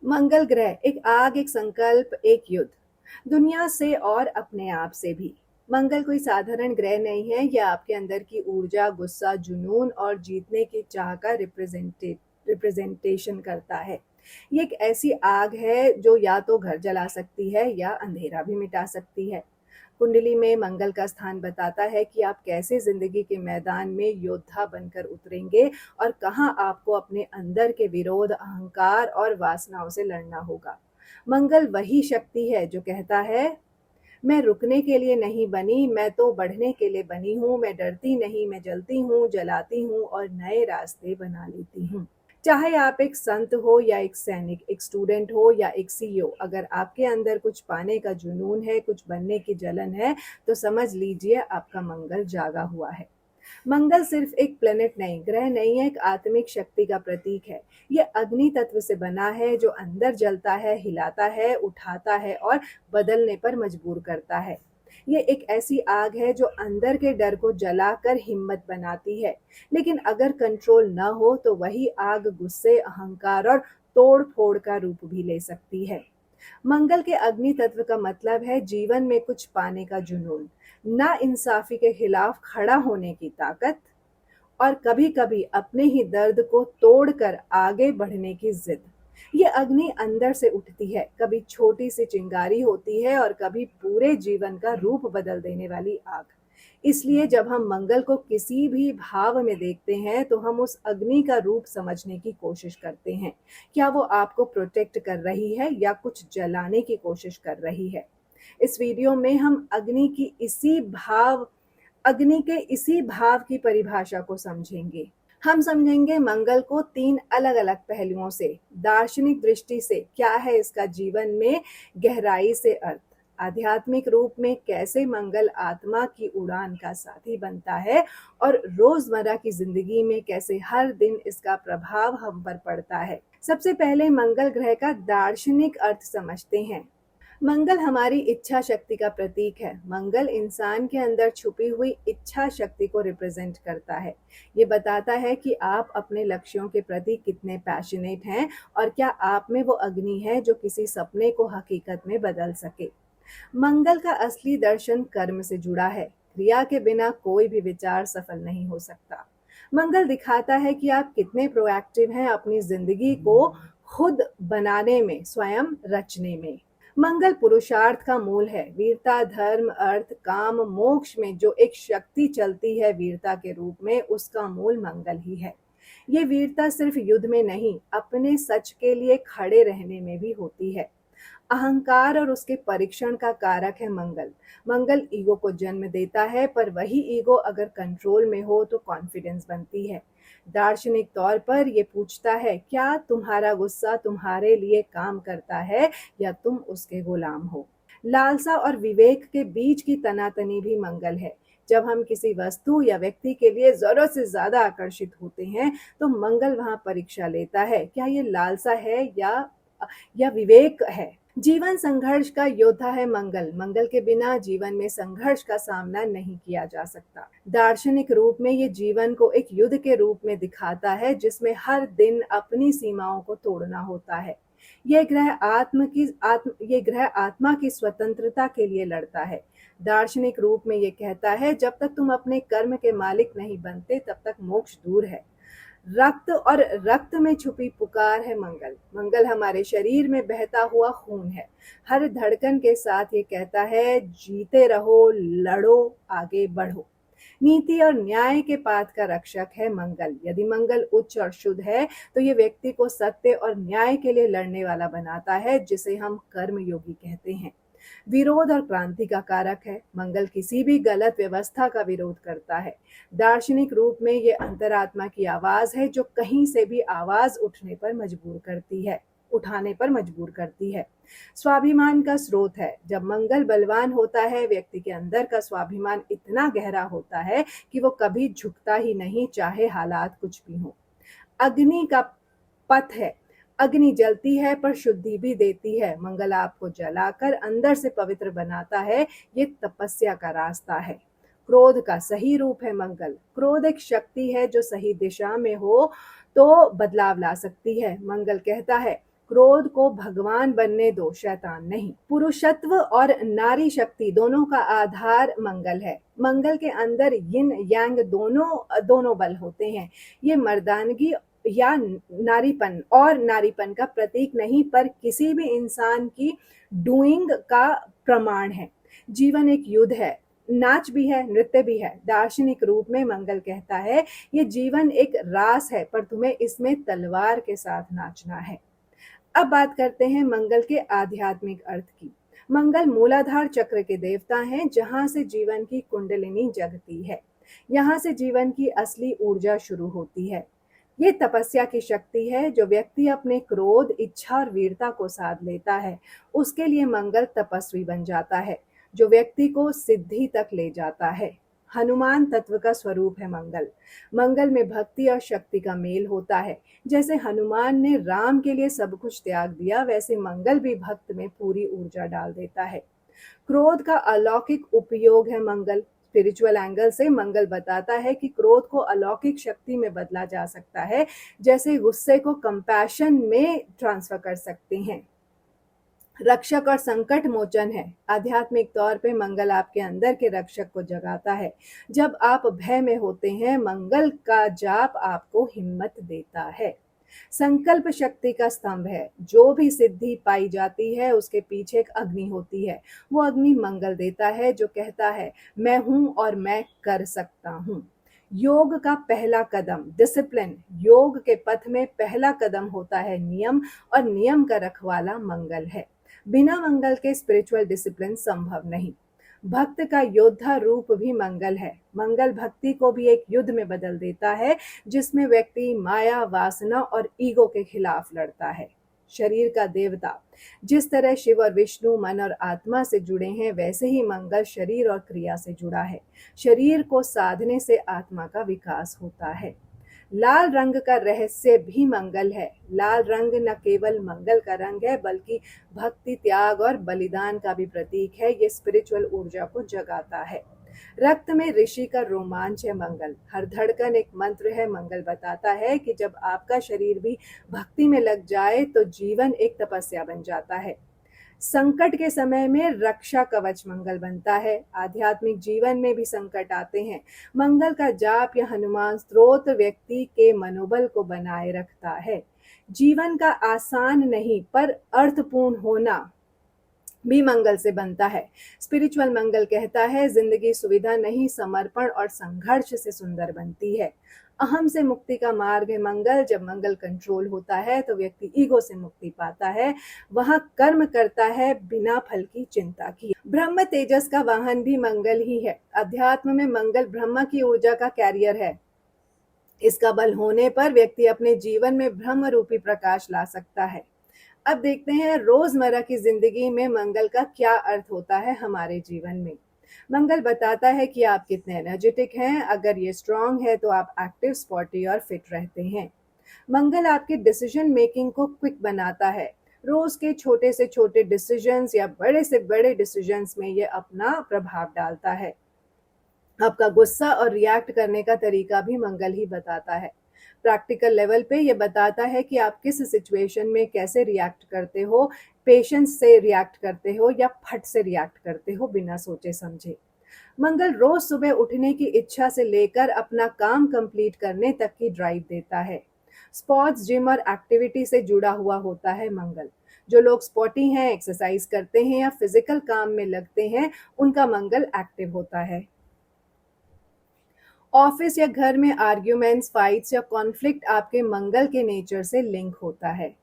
मंगल ग्रह एक आग, एक संकल्प, एक युद्ध, दुनिया से और अपने आप से भी। मंगल कोई साधारण ग्रह नहीं है, यह आपके अंदर की ऊर्जा, गुस्सा, जुनून और जीतने की चाह का रिप्रेजेंटेशन करता है। ये एक ऐसी आग है जो या तो घर जला सकती है या अंधेरा भी मिटा सकती है। कुंडली में मंगल का स्थान बताता है कि आप कैसे जिंदगी के मैदान में योद्धा बनकर उतरेंगे और कहाँ आपको अपने अंदर के विरोध, अहंकार और वासनाओं से लड़ना होगा। मंगल वही शक्ति है जो कहता है, मैं रुकने के लिए नहीं बनी, मैं तो बढ़ने के लिए बनी हूँ। मैं डरती नहीं, मैं जलती हूँ, जलाती हूँ और नए रास्ते बना लेती हूँ। चाहे आप एक संत हो या एक सैनिक, एक स्टूडेंट हो या एक सीईओ, अगर आपके अंदर कुछ पाने का जुनून है, कुछ बनने की जलन है, तो समझ लीजिए आपका मंगल जागा हुआ है। मंगल सिर्फ एक प्लेनेट नहीं, ग्रह नहीं है, एक आत्मिक शक्ति का प्रतीक है। ये अग्नि तत्व से बना है जो अंदर जलता है, हिलाता है, उठाता है और बदलने पर मजबूर करता है। ये एक ऐसी आग है जो अंदर के डर को जलाकर हिम्मत बनाती है। लेकिन अगर कंट्रोल न हो तो वही आग गुस्से, अहंकार और तोड़ फोड़ का रूप भी ले सकती है। मंगल के अग्नि तत्व का मतलब है जीवन में कुछ पाने का जुनून, ना इंसाफी के खिलाफ खड़ा होने की ताकत और कभी-कभी अपने ही दर्द को तोड़कर आगे बढ़ने की जिद। ये अग्नि अंदर से उठती है, कभी छोटी सी चिंगारी होती है और कभी पूरे जीवन का रूप बदल देने वाली आग। इसलिए जब हम मंगल को किसी भी भाव में देखते हैं तो हम उस अग्नि का रूप समझने की कोशिश करते हैं। क्या वो आपको प्रोटेक्ट कर रही है या कुछ जलाने की कोशिश कर रही है? इस वीडियो में हम अग्नि के इसी भाव की परिभाषा को समझेंगे। हम समझेंगे मंगल को 3 अलग-अलग पहलुओं से, दार्शनिक दृष्टि से क्या है इसका जीवन में गहराई से अर्थ, आध्यात्मिक रूप में कैसे मंगल आत्मा की उड़ान का साथी बनता है और रोजमर्रा की जिंदगी में कैसे हर दिन इसका प्रभाव हम पर पड़ता है। सबसे पहले मंगल ग्रह का दार्शनिक अर्थ समझते हैं। मंगल हमारी इच्छा शक्ति का प्रतीक है। मंगल इंसान के अंदर छुपी हुई इच्छा शक्ति को रिप्रेजेंट करता है। ये बताता है कि आप अपने लक्ष्यों के प्रति कितने पैशनेट हैं और क्या आप में वो अग्नि है जो किसी सपने को हकीकत में बदल सके। मंगल का असली दर्शन कर्म से जुड़ा है। क्रिया के बिना कोई भी विचार सफल नहीं हो सकता। मंगल दिखाता है कि आप कितने प्रोएक्टिव हैं अपनी जिंदगी को खुद बनाने में, स्वयं रचने में। मंगल पुरुषार्थ का मूल है। वीरता, धर्म, अर्थ, काम, मोक्ष में जो एक शक्ति चलती है वीरता के रूप में, उसका मूल मंगल ही है। ये वीरता सिर्फ युद्ध में नहीं, अपने सच के लिए खड़े रहने में भी होती है। अहंकार और उसके परीक्षण का कारक है मंगल। मंगल ईगो को जन्म देता है, पर वही ईगो अगर कंट्रोल में हो तो कॉन्फिडेंस बनती है। दार्शनिक तौर पर ये पूछता है, क्या तुम्हारा गुस्सा तुम्हारे लिए काम करता है या तुम उसके गुलाम हो? लालसा और विवेक के बीच की तनातनी भी मंगल है। जब हम किसी वस्तु या व्यक्ति के लिए जरूरत से ज्यादा आकर्षित होते हैं तो मंगल वहां परीक्षा लेता है, क्या ये लालसा है या विवेक है। जीवन संघर्ष का योद्धा है मंगल। मंगल के बिना जीवन में संघर्ष का सामना नहीं किया जा सकता। दार्शनिक रूप में ये जीवन को एक युद्ध के रूप में दिखाता है जिसमें हर दिन अपनी सीमाओं को तोड़ना होता है। ये ग्रह आत्मा की स्वतंत्रता के लिए लड़ता है। दार्शनिक रूप में ये कहता है, जब तक तुम अपने कर्म के मालिक नहीं बनते तब तक मोक्ष दूर है। रक्त में छुपी पुकार है मंगल। मंगल हमारे शरीर में बहता हुआ खून है। हर धड़कन के साथ ये कहता है, जीते रहो, लड़ो, आगे बढ़ो। नीति और न्याय के पाथ का रक्षक है मंगल। यदि मंगल उच्च और शुद्ध है तो ये व्यक्ति को सत्य और न्याय के लिए लड़ने वाला बनाता है, जिसे हम कर्म योगी कहते हैं। विरोध और क्रांति का कारक है। मंगल किसी भी गलत व्यवस्था का विरोध करता है। दार्शनिक रूप में ये अंतरात्मा की आवाज है जो कहीं से भी आवाज उठाने पर मजबूर करती है। स्वाभिमान का स्रोत है। जब मंगल बलवान होता है, व्यक्ति के अंदर का स्वाभिमान इतना गहरा होता है कि वो कभी झुकता ही नहीं, चाहे हालात कुछ भी हो। अग्नि का पथ है। अग्नि जलती है पर शुद्धि भी देती है। मंगल आपको जलाकर अंदर से पवित्र बनाता है। ये तपस्या का रास्ता है। क्रोध का सही रूप है मंगल। क्रोध एक शक्ति है जो सही दिशा में हो तो बदलाव ला सकती है। मंगल कहता है, क्रोध को भगवान बनने दो, शैतान नहीं। पुरुषत्व और नारी शक्ति दोनों का आधार मंगल है। मंगल के अंदर यिन यांग दोनों बल होते हैं। ये मर्दानगी या नारीपन का प्रतीक नहीं, पर किसी भी इंसान की डूइंग का प्रमाण है। जीवन एक युद्ध है, नाच भी है, नृत्य भी है। दार्शनिक रूप में मंगल कहता है ये जीवन एक रास है, पर तुम्हें इसमें तलवार के साथ नाचना है। अब बात करते हैं मंगल के आध्यात्मिक अर्थ की। मंगल मूलाधार चक्र के देवता हैं, जहां से जीवन की कुंडलिनी जगती है। यहाँ से जीवन की असली ऊर्जा शुरू होती है। ये तपस्या की शक्ति है। जो व्यक्ति अपने क्रोध, इच्छा और वीरता को साध लेता है, उसके लिए मंगल तपस्वी बन जाता है, जो व्यक्ति को सिद्धि तक ले जाता है। हनुमान तत्व का स्वरूप है मंगल। मंगल में भक्ति और शक्ति का मेल होता है। जैसे हनुमान ने राम के लिए सब कुछ त्याग दिया, वैसे मंगल भी भक्त में पूरी ऊर्जा डाल देता है। क्रोध का अलौकिक उपयोग है मंगल। स्पिरिचुअल एंगल से मंगल बताता है कि क्रोध को अलौकिक शक्ति में बदला जा सकता है, जैसे गुस्से को कंपैशन में ट्रांसफर कर सकते हैं। रक्षक और संकट मोचन है। आध्यात्मिक तौर पे मंगल आपके अंदर के रक्षक को जगाता है। जब आप भय में होते हैं, मंगल का जाप आपको हिम्मत देता है। संकल्प शक्ति का स्तंभ है। जो भी सिद्धि पाई जाती है, उसके पीछे एक अग्नि होती है। वो अग्नि मंगल देता है, जो कहता है मैं हूं और मैं कर सकता हूं। योग का पहला कदम डिसिप्लिन। योग के पथ में पहला कदम होता है नियम, और नियम का रखवाला मंगल है। बिना मंगल के स्पिरिचुअल डिसिप्लिन संभव नहीं। भक्त का योद्धा रूप भी मंगल है। मंगल भक्ति को भी एक युद्ध में बदल देता है, जिसमें व्यक्ति माया, वासना और ईगो के खिलाफ लड़ता है। शरीर का देवता। जिस तरह शिव और विष्णु मन और आत्मा से जुड़े हैं, वैसे ही मंगल शरीर और क्रिया से जुड़ा है। शरीर को साधने से आत्मा का विकास होता है। लाल रंग का रहस्य भी मंगल है। लाल रंग न केवल मंगल का रंग है, बल्कि भक्ति, त्याग और बलिदान का भी प्रतीक है। ये स्पिरिचुअल ऊर्जा को जगाता है। रक्त में ऋषि का रोमांच है मंगल। हर धड़कन एक मंत्र है। मंगल बताता है कि जब आपका शरीर भी भक्ति में लग जाए, तो जीवन एक तपस्या बन जाता है। संकट के समय में रक्षा कवच मंगल बनता है। आध्यात्मिक जीवन में भी संकट आते हैं। मंगल का जाप या हनुमान स्तोत्र व्यक्ति के मनोबल को बनाए रखता है। जीवन का आसान नहीं, पर अर्थपूर्ण होना भी मंगल से बनता है। स्पिरिचुअल मंगल कहता है जिंदगी सुविधा नहीं, समर्पण और संघर्ष से सुंदर बनती है। अहम से मुक्ति का मार्ग है मंगल। जब मंगल कंट्रोल होता है, तो व्यक्ति ईगो से मुक्ति पाता है। वह कर्म करता है बिना फल की चिंता किए। ब्रह्म तेजस का वाहन भी मंगल ही है। अध्यात्म में मंगल ब्रह्म की ऊर्जा का कैरियर है। इसका बल होने पर व्यक्ति अपने जीवन में ब्रह्म रूपी प्रकाश ला सकता है। अब देखते हैं रोजमर्रा की जिंदगी में मंगल का क्या अर्थ होता है हमारे जीवन में। मंगल बताता है कि आप कितने एनर्जेटिक हैं। अगर ये स्ट्रांग है, तो आप एक्टिव, स्पॉटी और फिट रहते हैं। मंगल आपके डिसीजन मेकिंग को क्विक बनाता है। रोज के छोटे से छोटे डिसीजंस या बड़े से बड़े डिसीजंस में ये अपना प्रभाव डालता है। आपका गुस्सा और रिएक्ट करने का तरीका भी मंगल ही बताता है। प्रैक्टिकल लेवल पे ये बताता है कि आप किस सिचुएशन में कैसे रिएक्ट करते हो, पेशेंस से रिएक्ट करते हो या फट से रिएक्ट करते हो बिना सोचे समझे। मंगल रोज सुबह उठने की इच्छा से लेकर अपना काम कंप्लीट करने तक की ड्राइव देता है। स्पोर्ट्स, जिम और एक्टिविटी से जुड़ा हुआ होता है मंगल। जो लोग स्पोर्टी हैं, एक्सरसाइज करते हैं या फिजिकल काम में लगते हैं, उनका मंगल एक्टिव होता है। ऑफिस या घर में आर्ग्यूमेंट्स, फाइट्स या कॉन्फ्लिक्ट आपके मंगल के नेचर से लिंक होता है।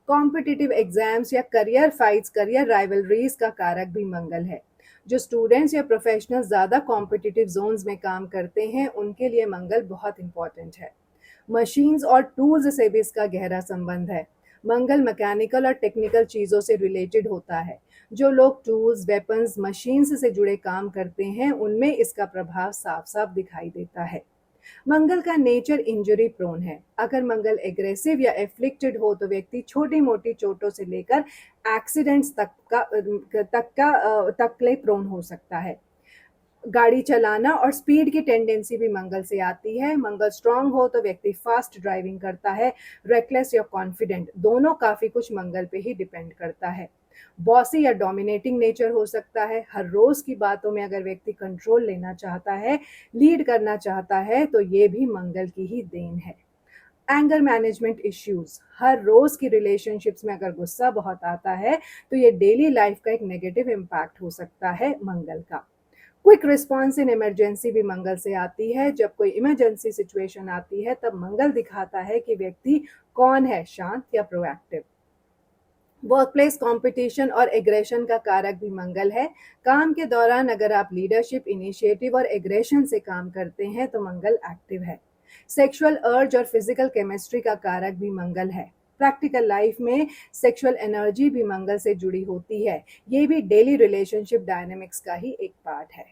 कॉम्पिटिटिव एग्जाम्स या करियर फाइट्स, करियर राइवलरीज का कारक भी मंगल है। जो स्टूडेंट्स या प्रोफेशनल्स ज़्यादा कॉम्पिटिटिव जोन्स में काम करते हैं, उनके लिए मंगल बहुत इंपॉर्टेंट है। मशीन्स और टूल्स से भी इसका गहरा संबंध है। मंगल मैकेनिकल और टेक्निकल चीज़ों से रिलेटेड होता है। जो लोग टूल्स, वेपन्स, मशीन्स से जुड़े काम करते हैं, उनमें इसका प्रभाव साफ साफ दिखाई देता है। मंगल का नेचर इंजरी प्रोन है। अगर मंगल एग्रेसिव या एफ्लिक्टेड हो, तो व्यक्ति छोटी मोटी चोटों से लेकर एक्सीडेंट्स तक ले प्रोन हो सकता है। गाड़ी चलाना और स्पीड की टेंडेंसी भी मंगल से आती है। मंगल स्ट्रांग हो तो व्यक्ति फास्ट ड्राइविंग करता है, रेकलेस या कॉन्फिडेंट, दोनों काफी कुछ मंगल पे ही डिपेंड करता है। बॉसी या डोमिनेटिंग नेचर हो सकता है। हर रोज की बातों में अगर व्यक्ति कंट्रोल लेना चाहता है, लीड करना चाहता है, तो ये भी मंगल की ही देन है। एंगर मैनेजमेंट इश्यूज, हर रोज की रिलेशनशिप्स में अगर गुस्सा बहुत आता है तो ये डेली लाइफ का एक नेगेटिव इम्पैक्ट हो सकता है मंगल का। क्विक रिस्पॉन्स इन इमरजेंसी भी मंगल से आती है। जब कोई इमरजेंसी सिचुएशन आती है तब मंगल दिखाता है कि व्यक्ति कौन है, शांत या प्रोएक्टिव। वर्कप्लेस कंपटीशन और एग्रेशन का कारक भी मंगल है। काम के दौरान अगर आप लीडरशिप, इनिशिएटिव और एग्रेशन से काम करते हैं तो मंगल एक्टिव है। सेक्सुअल अर्ज और फिजिकल केमिस्ट्री का कारक भी मंगल है। प्रैक्टिकल लाइफ में सेक्सुअल एनर्जी भी मंगल से जुड़ी होती है। ये भी डेली रिलेशनशिप डायनेमिक्स का ही एक पार्ट है।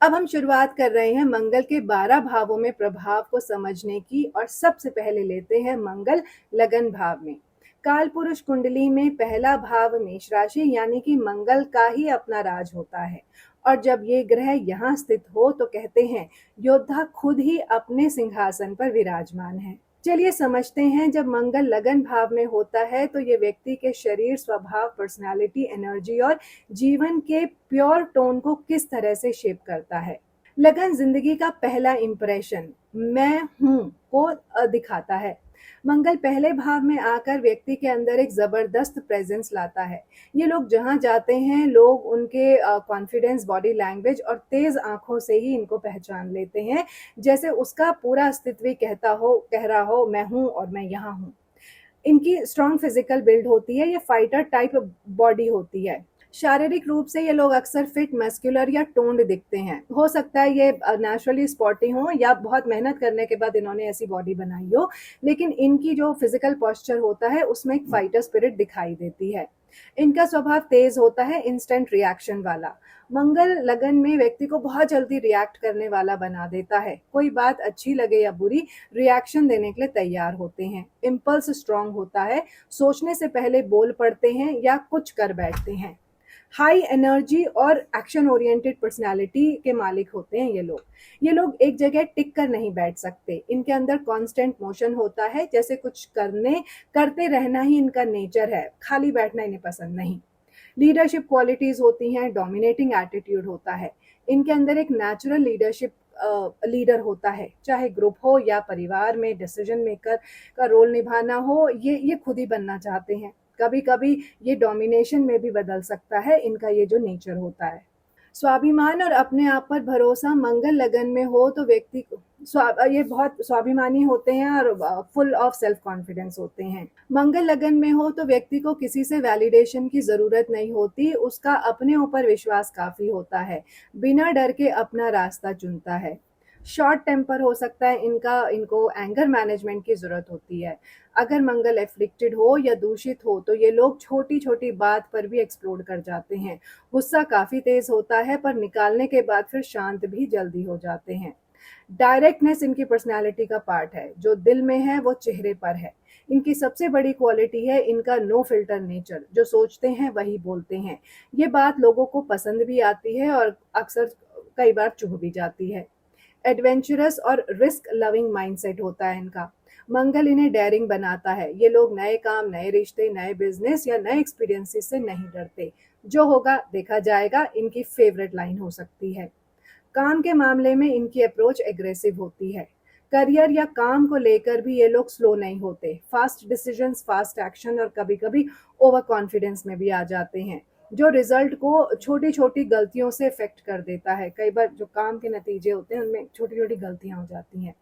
अब हम शुरुआत कर रहे हैं मंगल के 12 भावों में प्रभाव को समझने की, और सबसे पहले लेते हैं मंगल लगन भाव में। काल पुरुष कुंडली में पहला भाव मेष राशि यानी कि मंगल का ही अपना राज होता है, और जब ये ग्रह यहाँ स्थित हो तो कहते हैं योद्धा खुद ही अपने सिंहासन पर विराजमान है। चलिए समझते हैं, जब मंगल लगन भाव में होता है तो ये व्यक्ति के शरीर, स्वभाव, पर्सनालिटी, एनर्जी और जीवन के प्योर टोन को किस तरह से शेप करता है। लगन जिंदगी का पहला इंप्रेशन, मैं हूं, को दिखाता है। मंगल पहले भाव में आकर व्यक्ति के अंदर एक जबरदस्त प्रेजेंस लाता है। ये लोग जहां जाते हैं, लोग उनके कॉन्फिडेंस, बॉडी लैंग्वेज और तेज आंखों से ही इनको पहचान लेते हैं, जैसे उसका पूरा अस्तित्व कह रहा हो मैं हूं और मैं यहाँ हूं। इनकी स्ट्रॉन्ग फिजिकल बिल्ड होती है, ये फाइटर टाइप बॉडी होती है। शारीरिक रूप से ये लोग अक्सर फिट, मस्कुलर या टोन्ड दिखते हैं। हो सकता है ये नेचुरली स्पॉटी हो या बहुत मेहनत करने के बाद इन्होंने ऐसी बॉडी बनाई हो, लेकिन इनकी जो फिजिकल पोस्चर होता है उसमें एक फाइटर स्पिरिट दिखाई देती है। इनका स्वभाव तेज होता है, इंस्टेंट रिएक्शन वाला। मंगल लगन में व्यक्ति को बहुत जल्दी रिएक्ट करने वाला बना देता है। कोई बात अच्छी लगे या बुरी, रिएक्शन देने के लिए तैयार होते हैं। इम्पल्स स्ट्रांग होता है, सोचने से पहले बोल पड़ते हैं या कुछ कर बैठते हैं। हाई एनर्जी और एक्शन ओरिएंटेड पर्सनालिटी के मालिक होते हैं ये लोग एक जगह टिक कर नहीं बैठ सकते। इनके अंदर कांस्टेंट मोशन होता है, जैसे कुछ करते रहना ही इनका नेचर है, खाली बैठना इन्हें पसंद नहीं। लीडरशिप क्वालिटीज होती हैं, डोमिनेटिंग एटीट्यूड होता है। इनके अंदर एक नेचुरल लीडरशिप लीडर होता है, चाहे ग्रुप हो या परिवार में डिसीजन मेकर का रोल निभाना हो, ये खुद ही बनना चाहते हैं। कभी कभी ये डोमिनेशन में भी बदल सकता है, इनका ये जो नेचर होता है। स्वाभिमान और अपने आप पर भरोसा मंगल लगन में हो तो व्यक्ति को ये बहुत स्वाभिमानी होते हैं और फुल ऑफ सेल्फ कॉन्फिडेंस होते हैं। मंगल लगन में हो तो व्यक्ति को किसी से वैलिडेशन की जरूरत नहीं होती, उसका अपने ऊपर विश्वास काफी होता है, बिना डर के अपना रास्ता चुनता है। शॉर्ट टेम्पर हो सकता है इनको एंगर मैनेजमेंट की जरूरत होती है। अगर मंगल एफ्लिक्टेड हो या दूषित हो तो ये लोग छोटी छोटी बात पर भी एक्सप्लोड कर जाते हैं। गुस्सा काफी तेज होता है, पर निकालने के बाद फिर शांत भी जल्दी हो जाते हैं। डायरेक्टनेस इनकी पर्सनालिटी का पार्ट है, जो दिल में है वो चेहरे पर है। इनकी सबसे बड़ी क्वालिटी है इनका नो फिल्टर नेचर, जो सोचते हैं वही बोलते हैं। ये बात लोगों को पसंद भी आती है और अक्सर कई बार चुभ भी जाती है। एडवेंचरस और रिस्क लविंग माइंडसेट होता है इनका। मंगल इन्हें डेयरिंग बनाता है। ये लोग नए काम, नए रिश्ते, नए बिजनेस या नए एक्सपीरियंसेस से नहीं डरते। जो होगा देखा जाएगा इनकी फेवरेट लाइन हो सकती है। काम के मामले में इनकी अप्रोच एग्रेसिव होती है। करियर या काम को लेकर भी ये लोग स्लो नहीं होते। फास्ट डिसीजंस, फास्ट एक्शन और कभी कभी ओवर कॉन्फिडेंस में भी आ जाते हैं, जो रिजल्ट को छोटी छोटी गलतियों से इफेक्ट कर देता है। कई बार जो काम के नतीजे होते हैं उनमें छोटी छोटी गलतियां हो जाती हैं।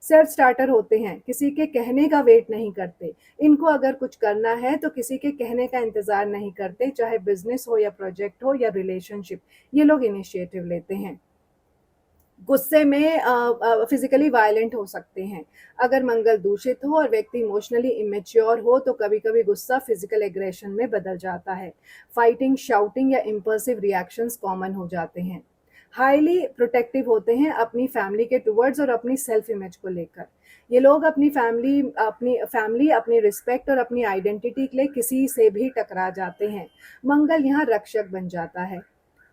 सेल्फ स्टार्टर होते हैं, किसी के कहने का वेट नहीं करते। इनको अगर कुछ करना है तो किसी के कहने का इंतजार नहीं करते, चाहे बिजनेस हो या प्रोजेक्ट हो या रिलेशनशिप, ये लोग इनिशिएटिव लेते हैं। गुस्से में फिजिकली वायलेंट हो सकते हैं। अगर मंगल दूषित हो और व्यक्ति इमोशनली इमेच्योर हो तो कभी कभी गुस्सा फिजिकल एग्रेशन में बदल जाता है। फाइटिंग, शाउटिंग या इम्पल्सिव रिएक्शंस कॉमन हो जाते हैं। हाईली प्रोटेक्टिव होते हैं अपनी फैमिली के टुवर्ड्स और अपनी सेल्फ इमेज को लेकर। ये लोग अपनी फैमिली, अपनी रिस्पेक्ट और अपनी आइडेंटिटी के लिए किसी से भी टकरा जाते हैं। मंगल यहाँ रक्षक बन जाता है।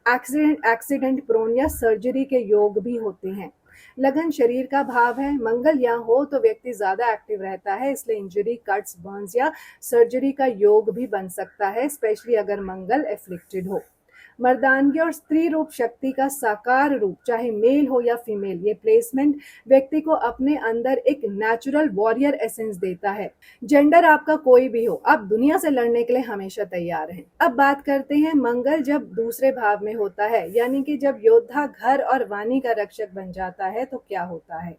एक्सीडेंट प्रोन या सर्जरी के योग भी होते हैं। लगन शरीर का भाव है, मंगल यहाँ हो तो व्यक्ति ज्यादा एक्टिव रहता है, इसलिए इंजरी, कट्स, बर्न्स या सर्जरी का योग भी बन सकता है, स्पेशली अगर मंगल एफ्लिक्टेड हो। मर्दानगी और स्त्री रूप शक्ति का साकार रूप, चाहे मेल हो या फीमेल, ये प्लेसमेंट व्यक्ति को अपने अंदर एक नेचुरल वॉरियर एसेंस देता है। जेंडर आपका कोई भी हो, आप दुनिया से लड़ने के लिए हमेशा तैयार हैं। अब बात करते हैं मंगल जब दूसरे भाव में होता है, यानी कि जब योद्धा घर और वाणी का रक्षक बन जाता है तो क्या होता है।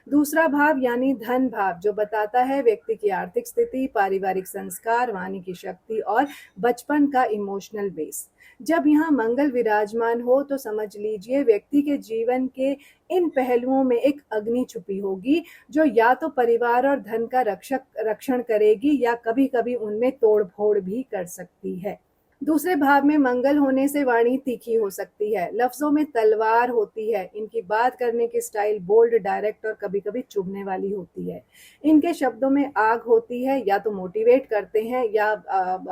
दूसरा भाव यानी धन भाव, जो बताता है व्यक्ति की आर्थिक स्थिति, पारिवारिक संस्कार, वाणी की शक्ति और बचपन का इमोशनल बेस। जब यहाँ मंगल विराजमान हो तो समझ लीजिए व्यक्ति के जीवन के इन पहलुओं में एक अग्नि छुपी होगी, जो या तो परिवार और धन का रक्षण करेगी या कभी कभी उनमें तोड़ फोड़ भी कर सकती है। दूसरे भाव में मंगल होने से वाणी तीखी हो सकती है, लफ्जों में तलवार होती है, इनकी बात करने की स्टाइल बोल्ड, डायरेक्ट और कभी कभी चुभने वाली होती है। इनके शब्दों में आग होती है, या तो मोटिवेट करते हैं या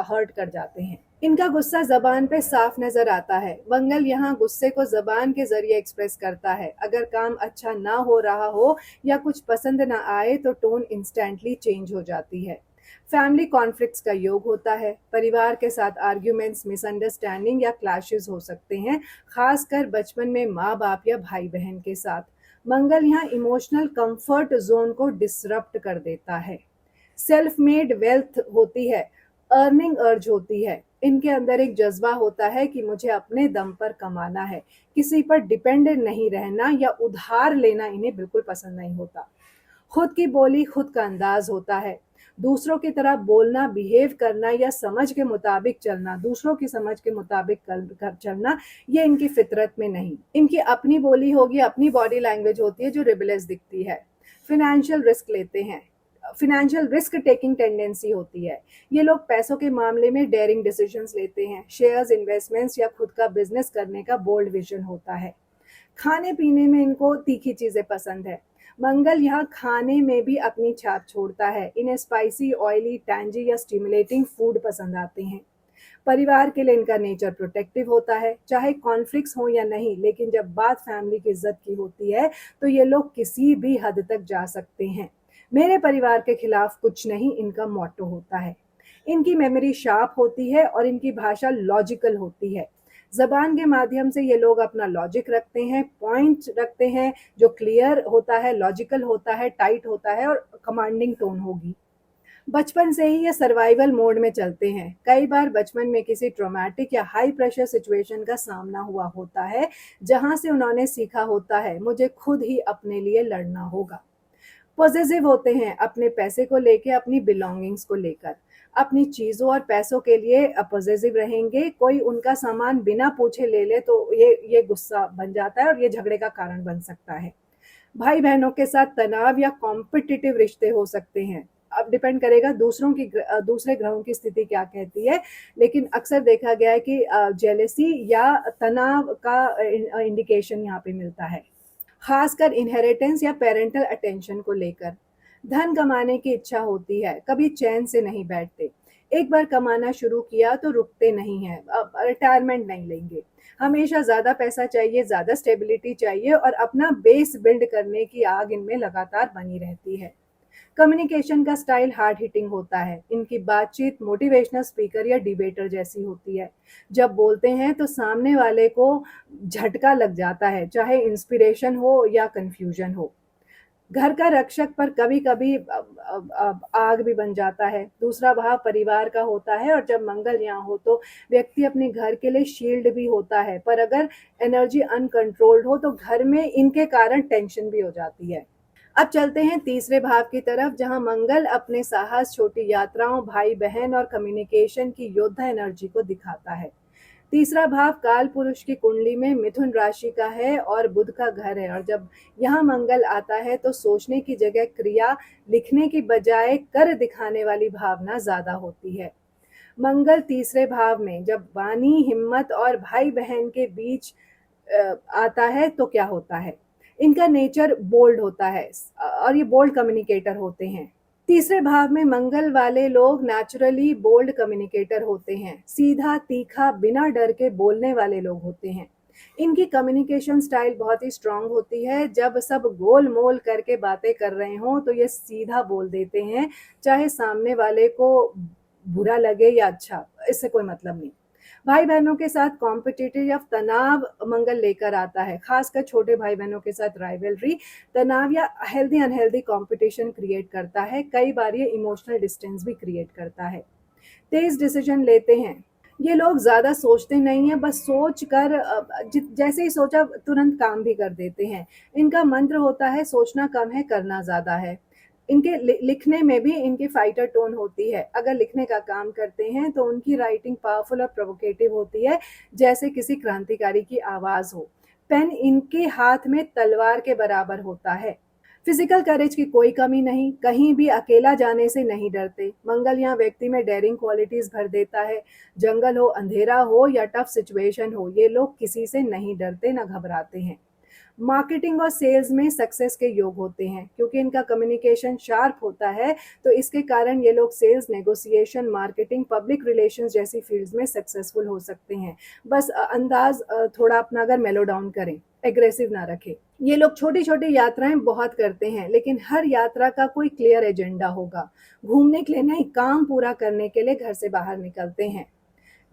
हर्ट कर जाते हैं। इनका गुस्सा जबान पे साफ नजर आता है। मंगल यहाँ गुस्से को जबान के जरिए एक्सप्रेस करता है। अगर काम अच्छा ना हो रहा हो या कुछ पसंद ना आए तो टोन इंस्टेंटली चेंज हो जाती है। फैमिली कॉन्फ्लिक्ट्स का योग होता है, परिवार के साथ आर्ग्यूमेंट्स, मिसअंडरस्टैंडिंग या क्लैशेस हो सकते हैं, खासकर बचपन में माँ बाप या भाई बहन के साथ। मंगल यहाँ इमोशनल कंफर्ट जोन को डिसरप्ट कर देता है। सेल्फ मेड वेल्थ होती है, अर्निंग अर्ज होती है, इनके अंदर एक जज्बा होता है कि मुझे अपने दम पर कमाना है, किसी पर डिपेंडेंट नहीं रहना या उधार लेना इन्हें बिल्कुल पसंद नहीं होता। खुद की बोली खुद का अंदाज होता है, दूसरों की तरह बोलना, बिहेव करना या समझ के मुताबिक चलना, दूसरों की समझ के मुताबिक कर चलना, ये इनकी फितरत में नहीं। इनकी अपनी बोली होगी, अपनी बॉडी लैंग्वेज होती है जो रिबेलियस दिखती है। फिनेंशियल रिस्क लेते हैं, फिनेंशियल रिस्क टेकिंग टेंडेंसी होती है। ये लोग पैसों के मामले में डेयरिंग डिसीजंस लेते हैं, शेयर्स, इन्वेस्टमेंट्स या खुद का बिजनेस करने का बोल्ड विजन होता है। खाने पीने में इनको तीखी चीजें पसंद है। मंगल यहाँ खाने में भी अपनी छाप छोड़ता है, इन्हें स्पाइसी, ऑयली, टैंजी या स्टिमुलेटिंग फूड पसंद आते हैं। परिवार के लिए इनका नेचर प्रोटेक्टिव होता है, चाहे कॉन्फ्लिक्ट्स हो या नहीं, लेकिन जब बात फैमिली की इज्जत की होती है तो ये लोग किसी भी हद तक जा सकते हैं। मेरे परिवार के खिलाफ कुछ नहीं, इनका मोट्टो होता है। इनकी मेमोरी शार्प होती है और इनकी भाषा लॉजिकल होती है। जबान के माध्यम से ये लोग अपना लॉजिक रखते हैं, पॉइंट रखते हैं जो क्लियर होता है, लॉजिकल होता है, टाइट होता है और कमांडिंग टोन होगी। बचपन से ही ये सर्वाइवल मोड में चलते हैं। कई बार बचपन में किसी ट्रॉमेटिक या हाई प्रेशर सिचुएशन का सामना हुआ होता है, जहां से उन्होंने सीखा होता है मुझे खुद ही अपने लिए लड़ना होगा। पॉजिटिव होते हैं, अपने पैसे को लेके, अपनी बिलोंगिंग्स को लेकर, अपनी चीजों और पैसों के लिए पॉजिटिव रहेंगे। कोई उनका सामान बिना पूछे ले ले तो ये गुस्सा बन जाता है और ये झगड़े का कारण बन सकता है। भाई बहनों के साथ तनाव या कॉम्पिटिटिव रिश्ते हो सकते हैं। अब डिपेंड करेगा दूसरे ग्रहों की स्थिति क्या कहती है, लेकिन अक्सर देखा गया है कि जेलेसी या तनाव का इंडिकेशन यहाँ पे मिलता है, खासकर इनहेरिटेंस या पेरेंटल अटेंशन को लेकर। धन कमाने की इच्छा होती है, कभी चैन से नहीं बैठते। एक बार कमाना शुरू किया तो रुकते नहीं हैं, अब रिटायरमेंट नहीं लेंगे। हमेशा ज्यादा पैसा चाहिए, ज्यादा स्टेबिलिटी चाहिए और अपना बेस बिल्ड करने की आग इनमें लगातार बनी रहती है। कम्युनिकेशन का स्टाइल हार्ड हिटिंग होता है, इनकी बातचीत मोटिवेशनल स्पीकर या डिबेटर जैसी होती है। जब बोलते हैं तो सामने वाले को झटका लग जाता है, चाहे इंस्पिरेशन हो या कंफ्यूजन हो। घर का रक्षक पर कभी कभी आग भी बन जाता है। दूसरा भाव परिवार का होता है और जब मंगल यहाँ हो तो व्यक्ति अपने घर के लिए शील्ड भी होता है, पर अगर एनर्जी अनकंट्रोल्ड हो तो घर में इनके कारण टेंशन भी हो जाती है। अब चलते हैं तीसरे भाव की तरफ, जहां मंगल अपने साहस, छोटी यात्राओं, भाई बहन और कम्युनिकेशन की योद्धा एनर्जी को दिखाता है। तीसरा भाव काल पुरुष की कुंडली में मिथुन राशि का है और बुध का घर है, और जब यहाँ मंगल आता है तो सोचने की जगह क्रिया, लिखने की बजाय कर दिखाने वाली भावना ज्यादा होती है। मंगल तीसरे भाव में जब वाणी, हिम्मत और भाई बहन के बीच आता है तो क्या होता है। इनका नेचर बोल्ड होता है और ये बोल्ड कम्युनिकेटर होते हैं। तीसरे भाव में मंगल वाले लोग नेचुरली बोल्ड कम्युनिकेटर होते हैं, सीधा तीखा बिना डर के बोलने वाले लोग होते हैं। इनकी कम्युनिकेशन स्टाइल बहुत ही स्ट्रांग होती है। जब सब गोल मोल करके बातें कर रहे हों तो ये सीधा बोल देते हैं, चाहे सामने वाले को बुरा लगे या अच्छा, इससे कोई मतलब नहीं। भाई बहनों के साथ कॉम्पिटिटिव या तनाव मंगल लेकर आता है, खासकर छोटे भाई बहनों के साथ राइवलरी, तनाव या हेल्दी अनहेल्दी कंपटीशन क्रिएट करता है। कई बार ये इमोशनल डिस्टेंस भी क्रिएट करता है। तेज डिसीजन लेते हैं, ये लोग ज्यादा सोचते नहीं है, बस सोच कर जैसे ही सोचा तुरंत काम भी कर देते हैं। इनका मंत्र होता है सोचना कम है करना ज्यादा है। इनके लिखने में भी इनकी फाइटर टोन होती है। अगर लिखने का काम करते हैं तो उनकी राइटिंग पावरफुल और प्रोवोकेटिव होती है, जैसे किसी क्रांतिकारी की आवाज हो। पेन इनके हाथ में तलवार के बराबर होता है। फिजिकल करेज की कोई कमी नहीं, कहीं भी अकेला जाने से नहीं डरते। मंगल यहाँ व्यक्ति में डेयरिंग क्वालिटीज भर देता है। जंगल हो, अंधेरा हो या टफ सिचुएशन हो, ये लोग किसी से नहीं डरते ना घबराते हैं। मार्केटिंग और सेल्स में सक्सेस के योग होते हैं, क्योंकि इनका कम्युनिकेशन शार्प होता है तो इसके कारण ये लोग sales, negotiation, marketing, public relations जैसी फील्ड्स में सक्सेसफुल हो सकते हैं। बस अंदाज थोड़ा अपना अगर मेलो डाउन करें, एग्रेसिव ना रखें। ये लोग छोटी छोटी यात्राएं बहुत करते हैं, लेकिन हर यात्रा का कोई क्लियर एजेंडा होगा। घूमने के लिए नहीं, काम पूरा करने के लिए घर से बाहर निकलते हैं।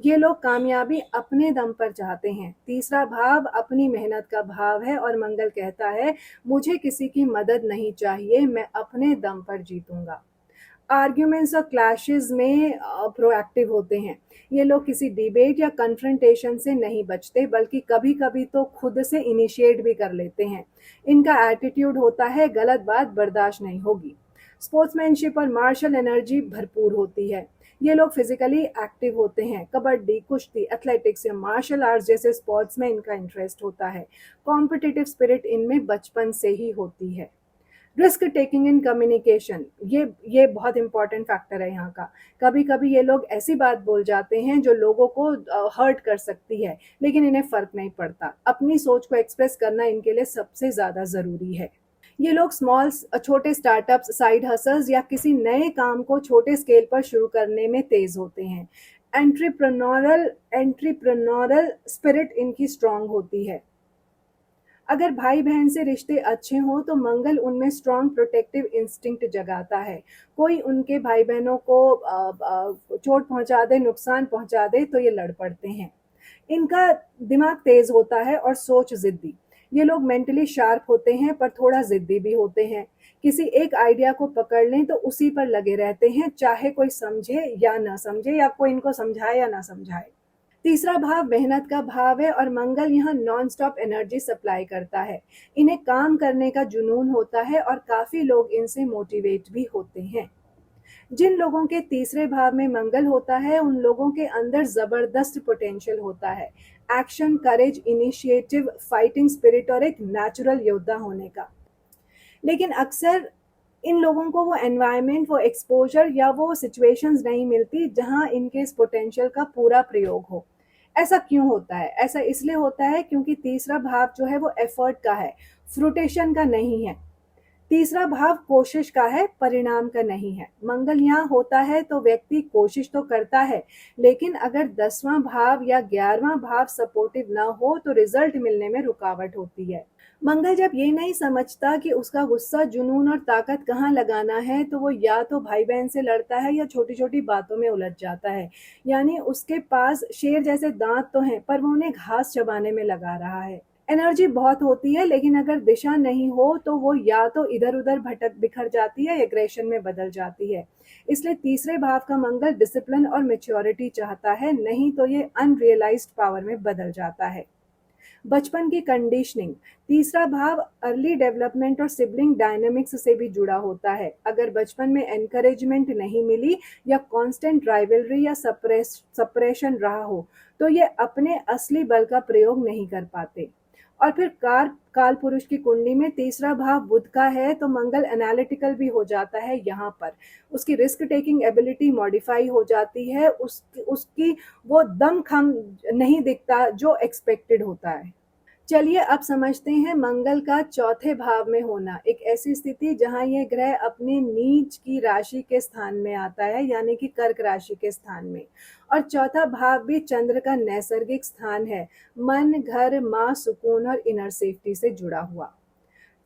ये लोग कामयाबी अपने दम पर चाहते हैं। तीसरा भाव अपनी मेहनत का भाव है और मंगल कहता है मुझे किसी की मदद नहीं चाहिए, मैं अपने दम पर जीतूंगा। आर्ग्यूमेंट्स और क्लैशेस में प्रोएक्टिव होते हैं। ये लोग किसी डिबेट या कन्फ्रंटेशन से नहीं बचते, बल्कि कभी कभी तो खुद से इनिशिएट भी कर लेते हैं। इनका एटीट्यूड होता है गलत बात बर्दाश्त नहीं होगी। स्पोर्ट्समैनशिप और मार्शल एनर्जी भरपूर होती है। ये लोग फिजिकली एक्टिव होते हैं। कबड्डी, कुश्ती, एथलेटिक्स या मार्शल आर्ट्स जैसे स्पोर्ट्स में इनका इंटरेस्ट होता है। कॉम्पिटिटिव स्पिरिट इनमें बचपन से ही होती है। रिस्क टेकिंग इन कम्युनिकेशन, ये बहुत इंपॉर्टेंट फैक्टर है यहाँ का। कभी कभी ये लोग ऐसी बात बोल जाते हैं जो लोगों को हर्ट कर सकती है, लेकिन इन्हें फर्क नहीं पड़ता। अपनी सोच को एक्सप्रेस करना इनके लिए सबसे ज्यादा जरूरी है। ये लोग छोटे स्टार्टअप्स, साइड हसल्स या किसी नए काम को छोटे स्केल पर शुरू करने में तेज होते हैं। एंट्रीप्रेन्योरल स्पिरिट इनकी स्ट्रांग होती है। अगर भाई बहन से रिश्ते अच्छे हों तो मंगल उनमें स्ट्रांग प्रोटेक्टिव इंस्टिंक्ट जगाता है। कोई उनके भाई बहनों को चोट पहुंचा दे, नुकसान पहुंचा दे तो ये लड़ पड़ते हैं। इनका दिमाग तेज होता है और सोच जिद्दी। ये लोग मेंटली शार्प होते हैं पर थोड़ा जिद्दी भी होते हैं। किसी एक आइडिया को पकड़ लें तो उसी पर लगे रहते हैं, चाहे कोई समझे या ना समझे, या कोई इनको समझाए या ना समझाए। तीसरा भाव मेहनत का भाव है और मंगल यहाँ नॉन स्टॉप एनर्जी सप्लाई करता है। इन्हें काम करने का जुनून होता है और काफी लोग इनसे मोटिवेट भी होते हैं। जिन लोगों के तीसरे भाव में मंगल होता है उन लोगों के अंदर जबरदस्त पोटेंशियल होता है। एक्शन, करेज, इनिशिएटिव, फाइटिंग स्पिरिट और एक नेचुरल योद्धा होने का। लेकिन अक्सर इन लोगों को वो एनवायरनमेंट, वो एक्सपोजर या वो सिचुएशंस नहीं मिलती जहां इनके इस पोटेंशियल का पूरा प्रयोग हो। ऐसा क्यों होता है? ऐसा इसलिए होता है क्योंकि तीसरा भाव जो है वो एफर्ट का है, फ्रूटेशन का नहीं है। तीसरा भाव कोशिश का है, परिणाम का नहीं है। मंगल यहाँ होता है तो व्यक्ति कोशिश तो करता है, लेकिन अगर 10वां भाव या 11वां भाव सपोर्टिव ना हो तो रिजल्ट मिलने में रुकावट होती है। मंगल जब ये नहीं समझता कि उसका गुस्सा, जुनून और ताकत कहाँ लगाना है तो वो या तो भाई बहन से लड़ता है या छोटी छोटी बातों में उलझ जाता है। यानी उसके पास शेर जैसे दांत तो हैं पर वो उन्हें घास चबाने में लगा रहा है। एनर्जी बहुत होती है, लेकिन अगर दिशा नहीं हो तो वो या तो इधर उधर भटक बिखर जाती है, एग्रेशन में बदल जाती है। इसलिए तीसरे भाव का मंगल डिसिप्लिन और मेच्योरिटी चाहता है, नहीं तो ये अनरियलाइज्ड पावर में बदल जाता है। बचपन की कंडीशनिंग, तीसरा भाव अर्ली डेवलपमेंट और सिबलिंग डायनेमिक्स से भी जुड़ा होता है। अगर बचपन में एनकरेजमेंट नहीं मिली या कांस्टेंट राइवलरी या सप्रेशन रहा हो तो ये अपने असली बल का प्रयोग नहीं कर पाते। और फिर काल पुरुष की कुंडली में तीसरा भाव बुध का है तो मंगल एनालिटिकल भी हो जाता है। यहाँ पर उसकी रिस्क टेकिंग एबिलिटी मॉडिफाई हो जाती है, उसकी वो दम खम नहीं दिखता जो एक्सपेक्टेड होता है। चलिए अब समझते हैं मंगल का चौथे भाव में होना, एक ऐसी स्थिति जहां यह ग्रह अपने नीच की राशि के स्थान में आता है, यानी कि कर्क राशि के स्थान में। और चौथा भाव भी चंद्र का नैसर्गिक स्थान है, मन, घर, माँ, सुकून और इनर सेफ्टी से जुड़ा हुआ।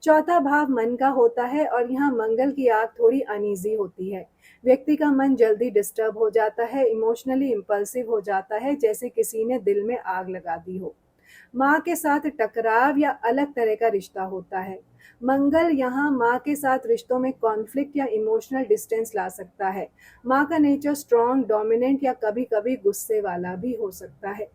चौथा भाव मन का होता है और यहाँ मंगल की आग थोड़ी अनईजी होती है। व्यक्ति का मन जल्दी डिस्टर्ब हो जाता है, इमोशनली इम्पल्सिव हो जाता है, जैसे किसी ने दिल में आग लगा दी हो। माँ के साथ टकराव या अलग तरह का रिश्ता होता है। मंगल यहाँ माँ के साथ रिश्तों में कॉन्फ्लिक्ट या इमोशनल डिस्टेंस ला सकता है। माँ का नेचर स्ट्रॉन्ग, डोमिनेंट या कभी कभी गुस्से वाला भी हो सकता है।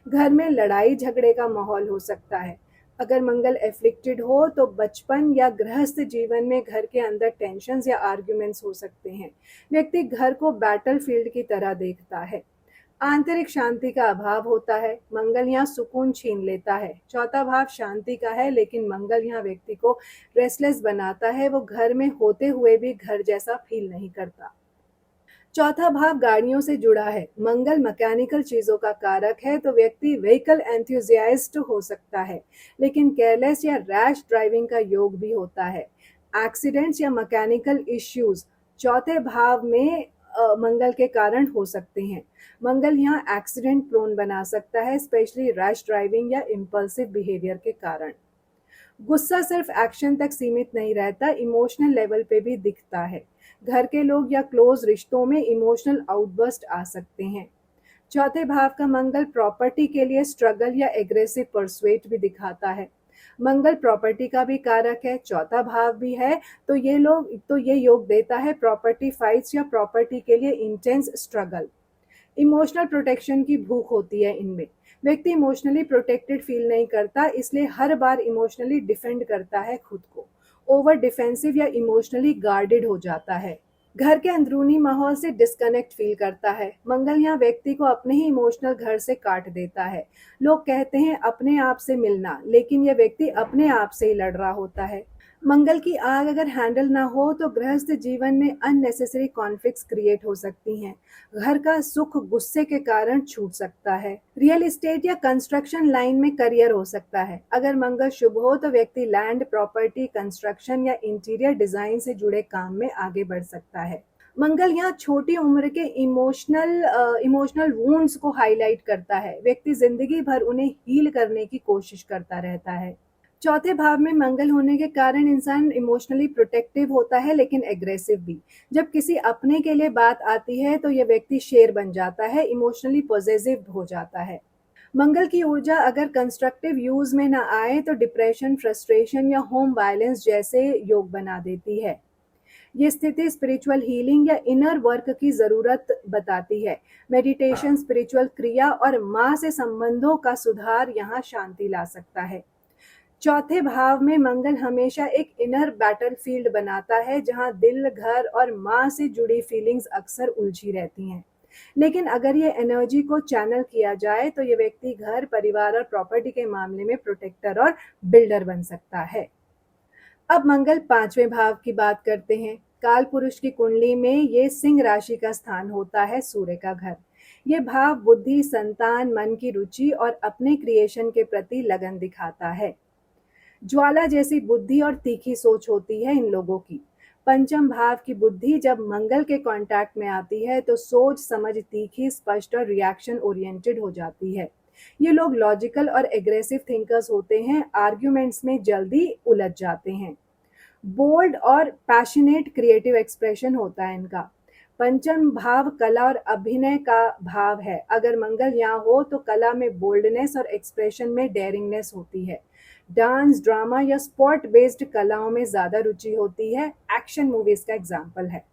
घर में लड़ाई झगड़े का माहौल हो सकता है। अगर मंगल एफ्लिक्टेड हो तो बचपन या गृहस्थ जीवन में घर के अंदर टेंशन्स या आर्ग्यूमेंट्स हो सकते हैं। व्यक्ति घर को बैटल फील्ड की तरह देखता है। आंतरिक शांति का अभाव होता है। मंगल यहाँ सुकून छीन लेता है। चौथा भाव शांति का है, लेकिन मंगल यहाँ व्यक्ति को रेस्टलेस बनाता है। वो घर में होते हुए भी घर जैसा फील नहीं करता। चौथा भाव गाड़ियों से जुड़ा है। मंगल मैकेनिकल चीजों का कारक है, तो व्यक्ति व्हीकल एंथुजियास्ट हो सकता है, लेकिन केयरलेस या रैश ड्राइविंग का योग भी होता है। एक्सीडेंट्स या मैकेनिकल इश्यूज चौथे भाव में मंगल के कारण हो सकते हैं। मंगल यहाँ एक्सीडेंट प्रोन बना सकता है, स्पेशली रैश ड्राइविंग या इम्पल्सिव बिहेवियर के कारण। गुस्सा सिर्फ एक्शन तक सीमित नहीं रहता, इमोशनल लेवल पे भी दिखता है। घर के लोग या क्लोज रिश्तों में इमोशनल आउटबर्स्ट आ सकते हैं। चौथे भाव का मंगल प्रॉपर्टी के लिए स्ट्रगल या एग्रेसिव परसुएट भी दिखाता है। मंगल प्रॉपर्टी का भी कारक है, चौथा भाव भी है, तो ये योग देता है प्रॉपर्टी फाइट्स या प्रॉपर्टी के लिए इंटेंस स्ट्रगल। इमोशनल प्रोटेक्शन की भूख होती है इनमें। व्यक्ति इमोशनली प्रोटेक्टेड फील नहीं करता, इसलिए हर बार इमोशनली डिफेंड करता है खुद को। ओवर डिफेंसिव या इमोशनली गार्डेड हो जाता है। घर के अंदरूनी माहौल से डिस्कनेक्ट फील करता है। मंगल यहाँ व्यक्ति को अपने ही इमोशनल घर से काट देता है। लोग कहते हैं अपने आप से मिलना, लेकिन यह व्यक्ति अपने आप से ही लड़ रहा होता है। मंगल की आग अगर हैंडल ना हो तो गृहस्थ जीवन में अननेसेसरी कॉन्फ्लिक्ट्स क्रिएट हो सकती हैं। घर का सुख गुस्से के कारण छूट सकता है। रियल एस्टेट या कंस्ट्रक्शन लाइन में करियर हो सकता है। अगर मंगल शुभ हो तो व्यक्ति लैंड, प्रॉपर्टी, कंस्ट्रक्शन या इंटीरियर डिजाइन से जुड़े काम में आगे बढ़ सकता है। मंगल यहाँ छोटी उम्र के इमोशनल वुंड्स को हाईलाइट करता है। व्यक्ति जिंदगी भर उन्हें हील करने की कोशिश करता रहता है। चौथे भाव में मंगल होने के कारण इंसान इमोशनली प्रोटेक्टिव होता है, लेकिन एग्रेसिव भी। जब किसी अपने के लिए बात आती है तो यह व्यक्ति शेर बन जाता है, इमोशनली पॉजिटिव हो जाता है। मंगल की ऊर्जा अगर कंस्ट्रक्टिव यूज में ना आए तो डिप्रेशन, फ्रस्ट्रेशन या होम वायलेंस जैसे योग बना देती है। ये स्थिति स्पिरिचुअल हीलिंग या इनर वर्क की जरूरत बताती है। मेडिटेशन, स्पिरिचुअल क्रिया और माँ से संबंधों का सुधार यहाँ शांति ला सकता है। चौथे भाव में मंगल हमेशा एक इनर बैटलफील्ड बनाता है, जहां दिल, घर और माँ से जुड़ी फीलिंग्स अक्सर उलझी रहती हैं। लेकिन अगर ये एनर्जी को चैनल किया जाए तो ये व्यक्ति घर, परिवार और प्रॉपर्टी के मामले में प्रोटेक्टर और बिल्डर बन सकता है। अब मंगल पांचवें भाव की बात करते हैं। काल पुरुष की कुंडली में ये सिंह राशि का स्थान होता है, सूर्य का घर। ये भाव बुद्धि, संतान, मन की रुचि और अपने क्रिएशन के प्रति लगन दिखाता है। ज्वाला जैसी बुद्धि और तीखी सोच होती है इन लोगों की। पंचम भाव की बुद्धि जब मंगल के कांटेक्ट में आती है तो सोच समझ तीखी, स्पष्ट और रिएक्शन ओरिएंटेड हो जाती है। ये लोग लॉजिकल और एग्रेसिव थिंकर्स होते हैं, आर्ग्यूमेंट्स में जल्दी उलझ जाते हैं। बोल्ड और पैशनेट क्रिएटिव एक्सप्रेशन होता है इनका। पंचम भाव कला और अभिनय का भाव है। अगर मंगल यहाँ हो तो कला में बोल्डनेस और एक्सप्रेशन में डेयरिंगनेस होती है। डांस, ड्रामा या स्पोर्ट बेस्ड कलाओं में ज्यादा रुचि होती है। एक्शन मूवीज का एग्जाम्पल है।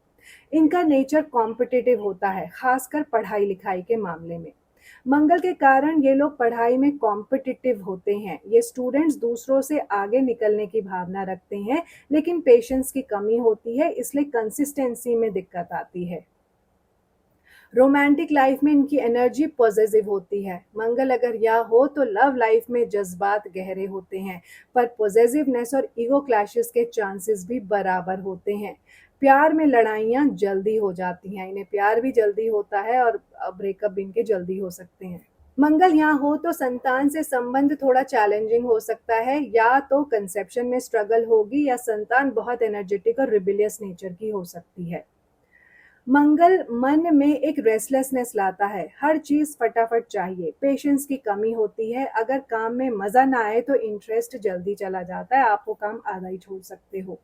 इनका नेचर कॉम्पिटिटिव होता है, खासकर पढ़ाई लिखाई के मामले में। मंगल के कारण ये लोग पढ़ाई में कॉम्पिटिटिव होते हैं। ये स्टूडेंट्स दूसरों से आगे निकलने की भावना रखते हैं, लेकिन पेशेंस की कमी होती है, इसलिए कंसिस्टेंसी में दिक्कत आती है। रोमांटिक लाइफ में इनकी एनर्जी पॉजिटिव होती है। मंगल अगर यहाँ हो तो लव लाइफ में जज्बात गहरे होते हैं, पर पॉजिटिवनेस और ईगो क्लैशेस के चांसेस भी बराबर होते हैं। प्यार में लड़ाइयाँ जल्दी हो जाती हैं, इन्हें प्यार भी जल्दी होता है और ब्रेकअप भी इनके जल्दी हो सकते हैं। मंगल यहाँ हो तो संतान से संबंध थोड़ा चैलेंजिंग हो सकता है, या तो कंसेप्शन में स्ट्रगल होगी या संतान बहुत एनर्जेटिक और रिबिलियस नेचर की हो सकती है। मंगल मन में एक रेस्टलेसनेस लाता है, हर चीज फटाफट चाहिए, पेशेंस की कमी होती है, अगर काम में मजा ना आए तो इंटरेस्ट जल्दी चला जाता है, आप वो काम आधा ही छोड़ सकते हो।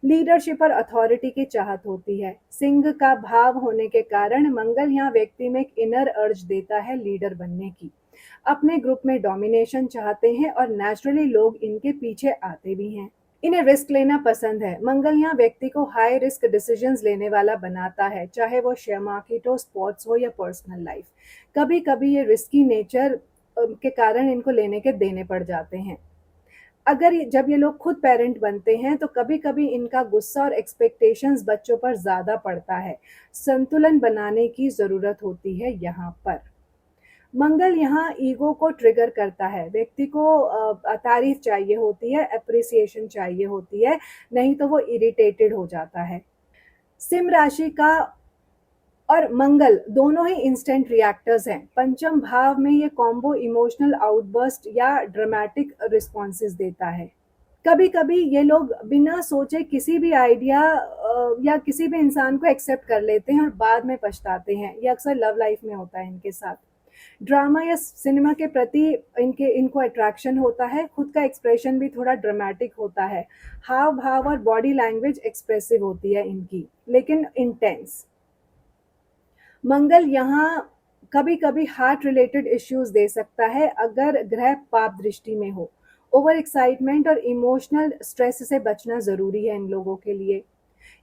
लीडरशिप और अथॉरिटी की चाहत होती है, सिंह का भाव होने के कारण मंगल यहाँ व्यक्ति में एक इनर अर्ज देता है लीडर बनने की, अपने ग्रुप में डोमिनेशन चाहते हैं और नेचुरली लोग इनके पीछे आते भी हैं। इन्हें रिस्क लेना पसंद है, मंगल यहाँ व्यक्ति को हाई रिस्क डिसीजंस लेने वाला बनाता है, चाहे वो शेयर मार्केट हो, स्पोर्ट्स हो या पर्सनल लाइफ। कभी कभी ये रिस्की नेचर के कारण इनको लेने के देने पड़ जाते हैं। अगर जब ये लोग खुद पेरेंट बनते हैं तो कभी कभी इनका गुस्सा और एक्सपेक्टेशंस बच्चों पर ज्यादा पड़ता है, संतुलन बनाने की जरूरत होती है यहाँ पर। मंगल यहाँ ईगो को ट्रिगर करता है, व्यक्ति को तारीफ चाहिए होती है, अप्रिसिएशन चाहिए होती है, नहीं तो वो इरिटेटेड हो जाता है। सिंह राशि का और मंगल दोनों ही इंस्टेंट रिएक्टर्स हैं, पंचम भाव में ये कॉम्बो इमोशनल आउटबर्स्ट या ड्रामेटिक रिस्पॉन्सेस देता है। कभी कभी ये लोग बिना सोचे किसी भी आइडिया या किसी भी इंसान को एक्सेप्ट कर लेते हैं और बाद में पछताते हैं, ये अक्सर लव लाइफ में होता है इनके साथ। ड्रामा या सिनेमा के प्रति इनको अट्रैक्शन होता है, खुद का एक्सप्रेशन भी थोड़ा ड्रामेटिक होता है, हाव भाव और बॉडी लैंग्वेज एक्सप्रेसिव होती है इनकी, लेकिन इंटेंस। मंगल यहाँ कभी कभी हार्ट रिलेटेड इश्यूज दे सकता है अगर ग्रह पाप दृष्टि में हो। ओवर एक्साइटमेंट और इमोशनल स्ट्रेस से बचना जरूरी है इन लोगों के लिए।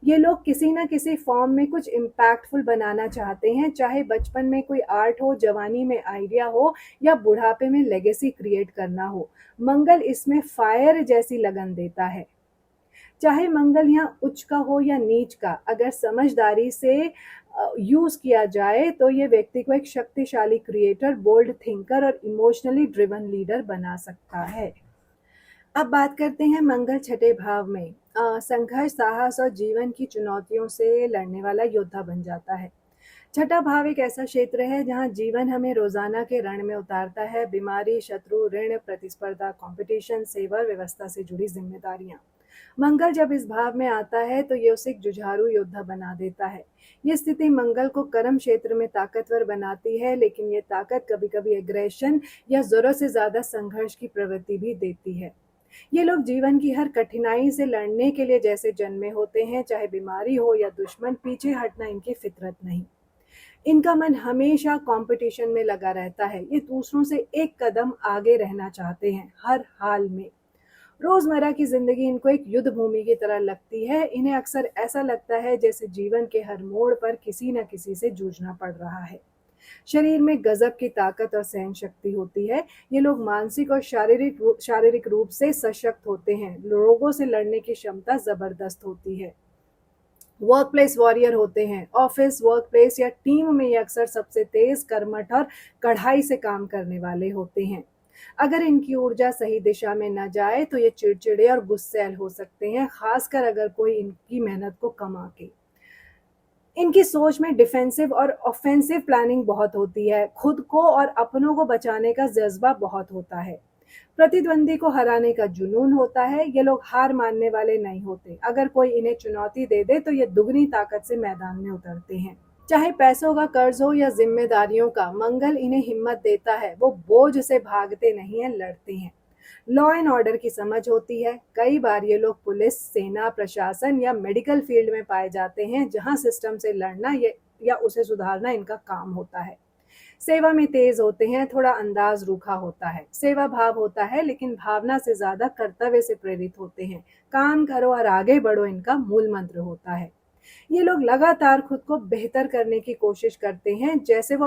ये लोग किसी ना किसी फॉर्म में कुछ इम्पैक्टफुल बनाना चाहते हैं, चाहे बचपन में कोई आर्ट हो, जवानी में आइडिया हो या बुढ़ापे में लेगेसी क्रिएट करना हो, मंगल इसमें फायर जैसी लगन देता है। चाहे मंगल यहाँ उच्च का हो या नीच का, अगर समझदारी से यूज किया जाए तो ये व्यक्ति को एक शक्तिशाली क्रिएटर, बोल्ड थिंकर और इमोशनली ड्रिवन लीडर बना सकता है। अब बात करते हैं मंगल छठे भाव में। संघर्ष, साहस और जीवन की चुनौतियों से लड़ने वाला योद्धा बन जाता है। छठा भाव एक ऐसा क्षेत्र है जहां जीवन हमें रोजाना के रण में उतारता है, बीमारी, शत्रु, ऋण, प्रतिस्पर्धा, कंपटीशन, सेवा और व्यवस्था से जुड़ी जिम्मेदारियां। मंगल जब इस भाव में आता है तो ये उसे एक जुझारू योद्धा बना देता है। ये स्थिति मंगल को कर्म क्षेत्र में ताकतवर बनाती है, लेकिन ये ताकत कभी कभी एग्रेशन या जरूरत से ज्यादा संघर्ष की प्रवृत्ति भी देती है। ये लोग जीवन की हर कठिनाई से लड़ने के लिए जैसे जन्मे होते हैं, चाहे बीमारी हो या दुश्मन, पीछे हटना इनकी फितरत नहीं। इनका मन हमेशा कंपटीशन में लगा रहता है, ये दूसरों से एक कदम आगे रहना चाहते हैं हर हाल में। रोजमर्रा की जिंदगी इनको एक युद्ध भूमि की तरह लगती है, इन्हें अक्सर ऐसा लगता है जैसे जीवन के हर मोड़ पर किसी न किसी से जूझना पड़ रहा है। शरीर में गजब की ताकत और सहन शक्ति होती है, ये लोग मानसिक और शारीरिक रूप से सशक्त होते हैं, लोगों से लड़ने की क्षमता जबरदस्त होती है। वर्क प्लेस वॉरियर होते हैं, ऑफिस, वर्क प्लेस या टीम में ये अक्सर सबसे तेज, कर्मठ और कढ़ाई से काम करने वाले होते हैं। अगर इनकी ऊर्जा सही दिशा में न जाए तो ये चिड़चिड़े और गुस्सैल हो सकते हैं, खासकर अगर कोई इनकी मेहनत को कम आके। इनकी सोच में डिफेंसिव और ऑफेंसिव प्लानिंग बहुत होती है, खुद को और अपनों को बचाने का जज्बा बहुत होता है, प्रतिद्वंदी को हराने का जुनून होता है। ये लोग हार मानने वाले नहीं होते, अगर कोई इन्हें चुनौती दे दे तो ये दुगनी ताकत से मैदान में उतरते हैं। चाहे पैसों का कर्ज हो या जिम्मेदारियों का, मंगल इन्हें हिम्मत देता है, वो बोझ से भागते नहीं है, लड़ते हैं। लॉ एंड ऑर्डर की समझ होती है, कई बार ये लोग पुलिस, सेना, प्रशासन या मेडिकल फील्ड में पाए जाते हैं, जहां सिस्टम से लड़ना या उसे सुधारना इनका काम होता है। सेवा में तेज होते हैं, थोड़ा अंदाज रूखा होता है, सेवा भाव होता है लेकिन भावना से ज्यादा कर्तव्य से प्रेरित होते हैं, काम करो और आगे बढ़ो इनका मूल मंत्र होता है। ये लोग लगातार खुद को बेहतर करने की कोशिश करते हैं, जैसे वो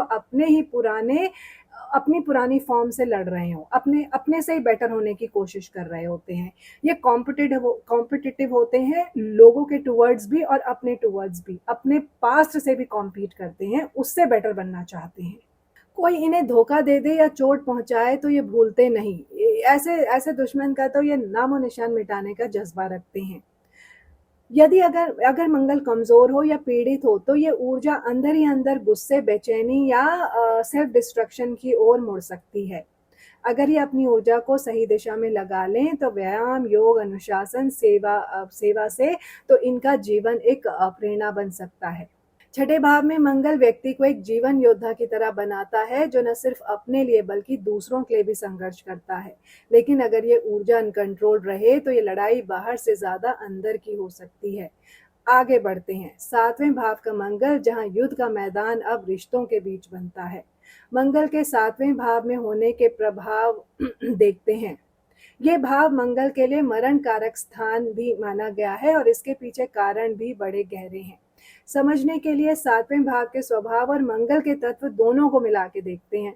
अपनी पुरानी फॉर्म से लड़ रहे हो, अपने अपने से ही बेटर होने की कोशिश कर रहे होते हैं। ये कॉम्पिटिटिव होते हैं, लोगों के टुवर्ड्स भी और अपने टुवर्ड्स भी, अपने पास्ट से भी कॉम्पीट करते हैं, उससे बेटर बनना चाहते हैं। कोई इन्हें धोखा दे दे या चोट पहुंचाए तो ये भूलते नहीं, ऐसे ऐसे दुश्मन का तो ये नामो निशान मिटाने का जज्बा रखते हैं। यदि अगर अगर मंगल कमजोर हो या पीड़ित हो तो ये ऊर्जा अंदर ही अंदर गुस्से, बेचैनी या सेल्फ डिस्ट्रक्शन की ओर मुड़ सकती है। अगर ये अपनी ऊर्जा को सही दिशा में लगा लें तो व्यायाम, योग, अनुशासन, सेवा से तो इनका जीवन एक प्रेरणा बन सकता है। छठे भाव में मंगल व्यक्ति को एक जीवन योद्धा की तरह बनाता है, जो न सिर्फ अपने लिए बल्कि दूसरों के लिए भी संघर्ष करता है। लेकिन अगर ये ऊर्जा अनकंट्रोल रहे तो ये लड़ाई बाहर से ज्यादा अंदर की हो सकती है। आगे बढ़ते हैं। सातवें भाव का मंगल, जहां युद्ध का मैदान अब रिश्तों के बीच बनता है। मंगल के सातवें भाव में होने के प्रभाव देखते हैं। ये भाव मंगल के लिए मरण कारक स्थान भी माना गया है और इसके पीछे कारण भी बड़े गहरे हैं। समझने के लिए सातवें भाव के स्वभाव और मंगल के तत्व दोनों को मिला के देखते हैं।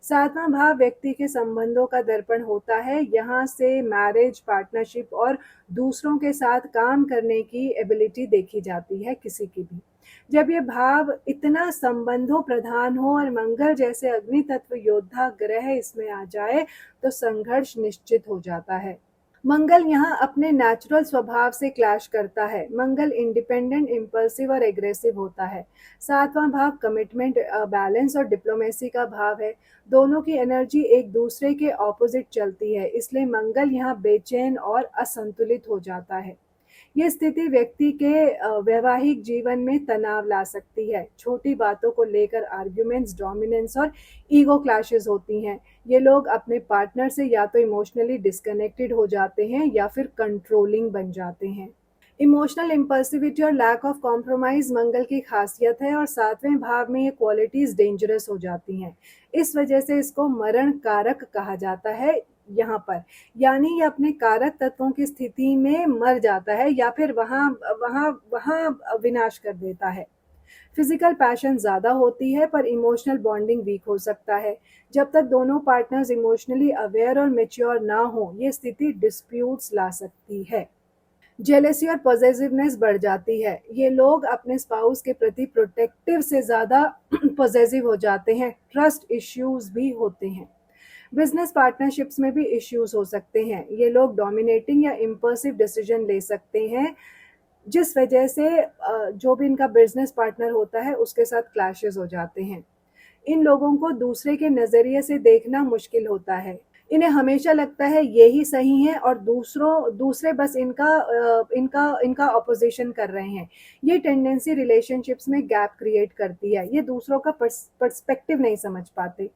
सातवां भाव व्यक्ति के संबंधों का दर्पण होता है। यहाँ से मैरिज, पार्टनरशिप और दूसरों के साथ काम करने की एबिलिटी देखी जाती है किसी की भी। जब ये भाव इतना संबंधों प्रधान हो और मंगल जैसे अग्नि तत्व योद्धा ग्रह इसमें आ जाए तो संघर्ष निश्चित हो जाता है। मंगल यहाँ अपने नेचुरल स्वभाव से क्लैश करता है। मंगल इंडिपेंडेंट, इम्पल्सिव और एग्रेसिव होता है। सातवां भाव कमिटमेंट, बैलेंस और डिप्लोमेसी का भाव है। दोनों की एनर्जी एक दूसरे के ऑपोजिट चलती है, इसलिए मंगल यहाँ बेचैन और असंतुलित हो जाता है। ये स्थिति व्यक्ति के वैवाहिक जीवन में तनाव ला सकती है। छोटी बातों को लेकर आर्ग्यूमेंट्स, डोमिनेंस और ईगो क्लैशेस होती हैं। ये लोग अपने पार्टनर से या तो इमोशनली डिस्कनेक्टेड हो जाते हैं या फिर कंट्रोलिंग बन जाते हैं। इमोशनल इम्पल्सिविटी और लैक ऑफ कॉम्प्रोमाइज मंगल की खासियत है और सातवें भाव में ये क्वालिटीज डेंजरस हो जाती हैं। इस वजह से इसको मरण कारक कहा जाता है यहाँ पर। यानी ये अपने कारक तत्वों की स्थिति में मर जाता है या फिर वहाँ वहाँ वहाँ विनाश कर देता है। फिजिकल पैशन ज्यादा होती है पर इमोशनल बॉन्डिंग वीक हो सकता है। जब तक दोनों पार्टनर्स इमोशनली अवेयर और मेच्योर ना हो ये स्थिति डिस्प्यूट्स ला सकती है। जेलेसी और पॉजेसिवनेस बढ़ जाती है। ये लोग अपने स्पाउस के प्रति प्रोटेक्टिव से ज्यादा पॉजेसिव हो जाते हैं। ट्रस्ट इश्यूज भी होते हैं। बिजनेस पार्टनरशिप्स में भी इश्यूज हो सकते हैं। ये लोग डोमिनेटिंग या इम्पल्सिव डिसीजन ले सकते हैं, जिस वजह से जो भी इनका बिजनेस पार्टनर होता है उसके साथ क्लैशेस हो जाते हैं। इन लोगों को दूसरे के नजरिए से देखना मुश्किल होता है। इन्हें हमेशा लगता है यही सही है और दूसरे बस इनका ऑपोजिशन कर रहे हैं। ये टेंडेंसी रिलेशनशिप्स में गैप क्रिएट करती है। ये दूसरों का पर्सपेक्टिव नहीं समझ पाते।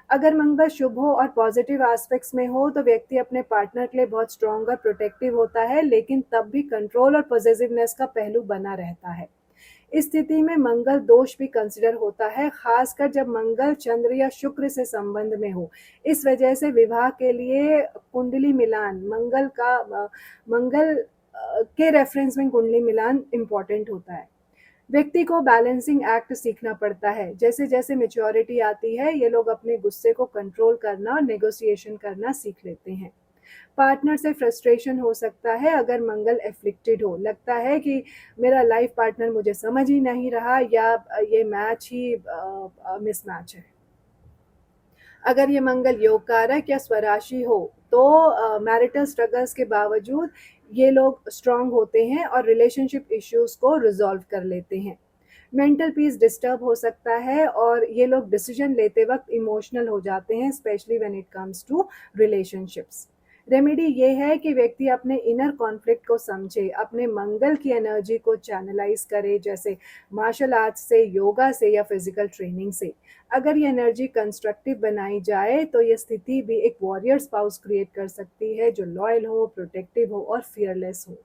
अगर मंगल शुभ हो और पॉजिटिव एस्पेक्ट्स में हो तो व्यक्ति अपने पार्टनर के लिए बहुत स्ट्रांग और प्रोटेक्टिव होता है, लेकिन तब भी कंट्रोल और पॉजिटिवनेस का पहलू बना रहता है। इस स्थिति में मंगल दोष भी कंसिडर होता है, खासकर जब मंगल चंद्र या शुक्र से संबंध में हो। इस वजह से विवाह के लिए कुंडली मिलान मंगल के रेफरेंस में कुंडली मिलान इम्पॉर्टेंट होता है। व्यक्ति को बैलेंसिंग एक्ट सीखना पड़ता है। जैसे जैसे मेच्योरिटी आती है ये लोग अपने गुस्से को कंट्रोल करना और नेगोशिएशन करना सीख लेते हैं। पार्टनर से फ्रस्ट्रेशन हो सकता है अगर मंगल एफ्लिक्टेड हो। लगता है कि मेरा लाइफ पार्टनर मुझे समझ ही नहीं रहा या ये मैच ही मिसमैच है। अगर ये मंगल योग कारक या स्वराशि हो तो मैरिटल स्ट्रगल्स के बावजूद ये लोग स्ट्रांग होते हैं और रिलेशनशिप इश्यूज को रिजॉल्व कर लेते हैं। मेंटल पीस डिस्टर्ब हो सकता है और ये लोग डिसीजन लेते वक्त इमोशनल हो जाते हैं, especially when it comes to relationships. Remedy ये है कि व्यक्ति अपने इनर कॉन्फ्लिक्ट को समझे, अपने मंगल की एनर्जी को चैनलाइज करे, जैसे मार्शल आर्ट्स से, योगा से या फिजिकल ट्रेनिंग से। अगर ये एनर्जी कंस्ट्रक्टिव बनाई जाए तो ये स्थिति भी एक वॉरियर स्पाउस क्रिएट कर सकती है जो लॉयल हो, प्रोटेक्टिव हो और फियरलेस हो।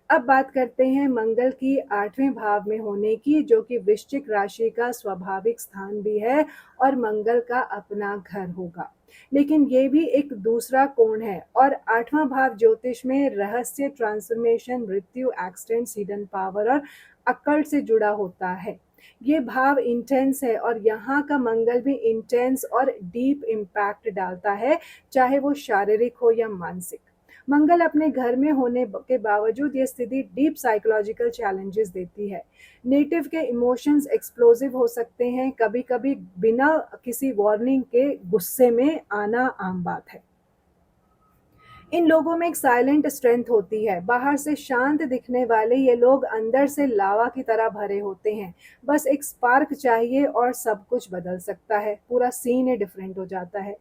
अब बात करते हैं मंगल की आठवें भाव में होने की, जो कि वृश्चिक राशि का स्वाभाविक स्थान भी है और मंगल का अपना घर होगा। लेकिन ये भी एक दूसरा कोण है और आठवां भाव ज्योतिष में रहस्य, ट्रांसफॉर्मेशन, मृत्यु, एक्सीडेंट्स, हिडन पावर और अकल्ट से जुड़ा होता है। ये भाव इंटेंस है और यहाँ का मंगल भी इंटेंस और डीप इम्पैक्ट डालता है, चाहे वो शारीरिक हो या मानसिक। मंगल अपने घर में होने के बावजूद ये स्थिति डीप साइकोलॉजिकल चैलेंजेस देती है। नेटिव के इमोशंस एक्सप्लोसिव हो सकते हैं, कभी कभी बिना किसी वार्निंग के गुस्से में आना आम बात है। इन लोगों में एक साइलेंट स्ट्रेंथ होती है। बाहर से शांत दिखने वाले ये लोग अंदर से लावा की तरह भरे होते हैं। बस एक स्पार्क चाहिए और सब कुछ बदल सकता है, पूरा सीन ही डिफरेंट हो जाता है।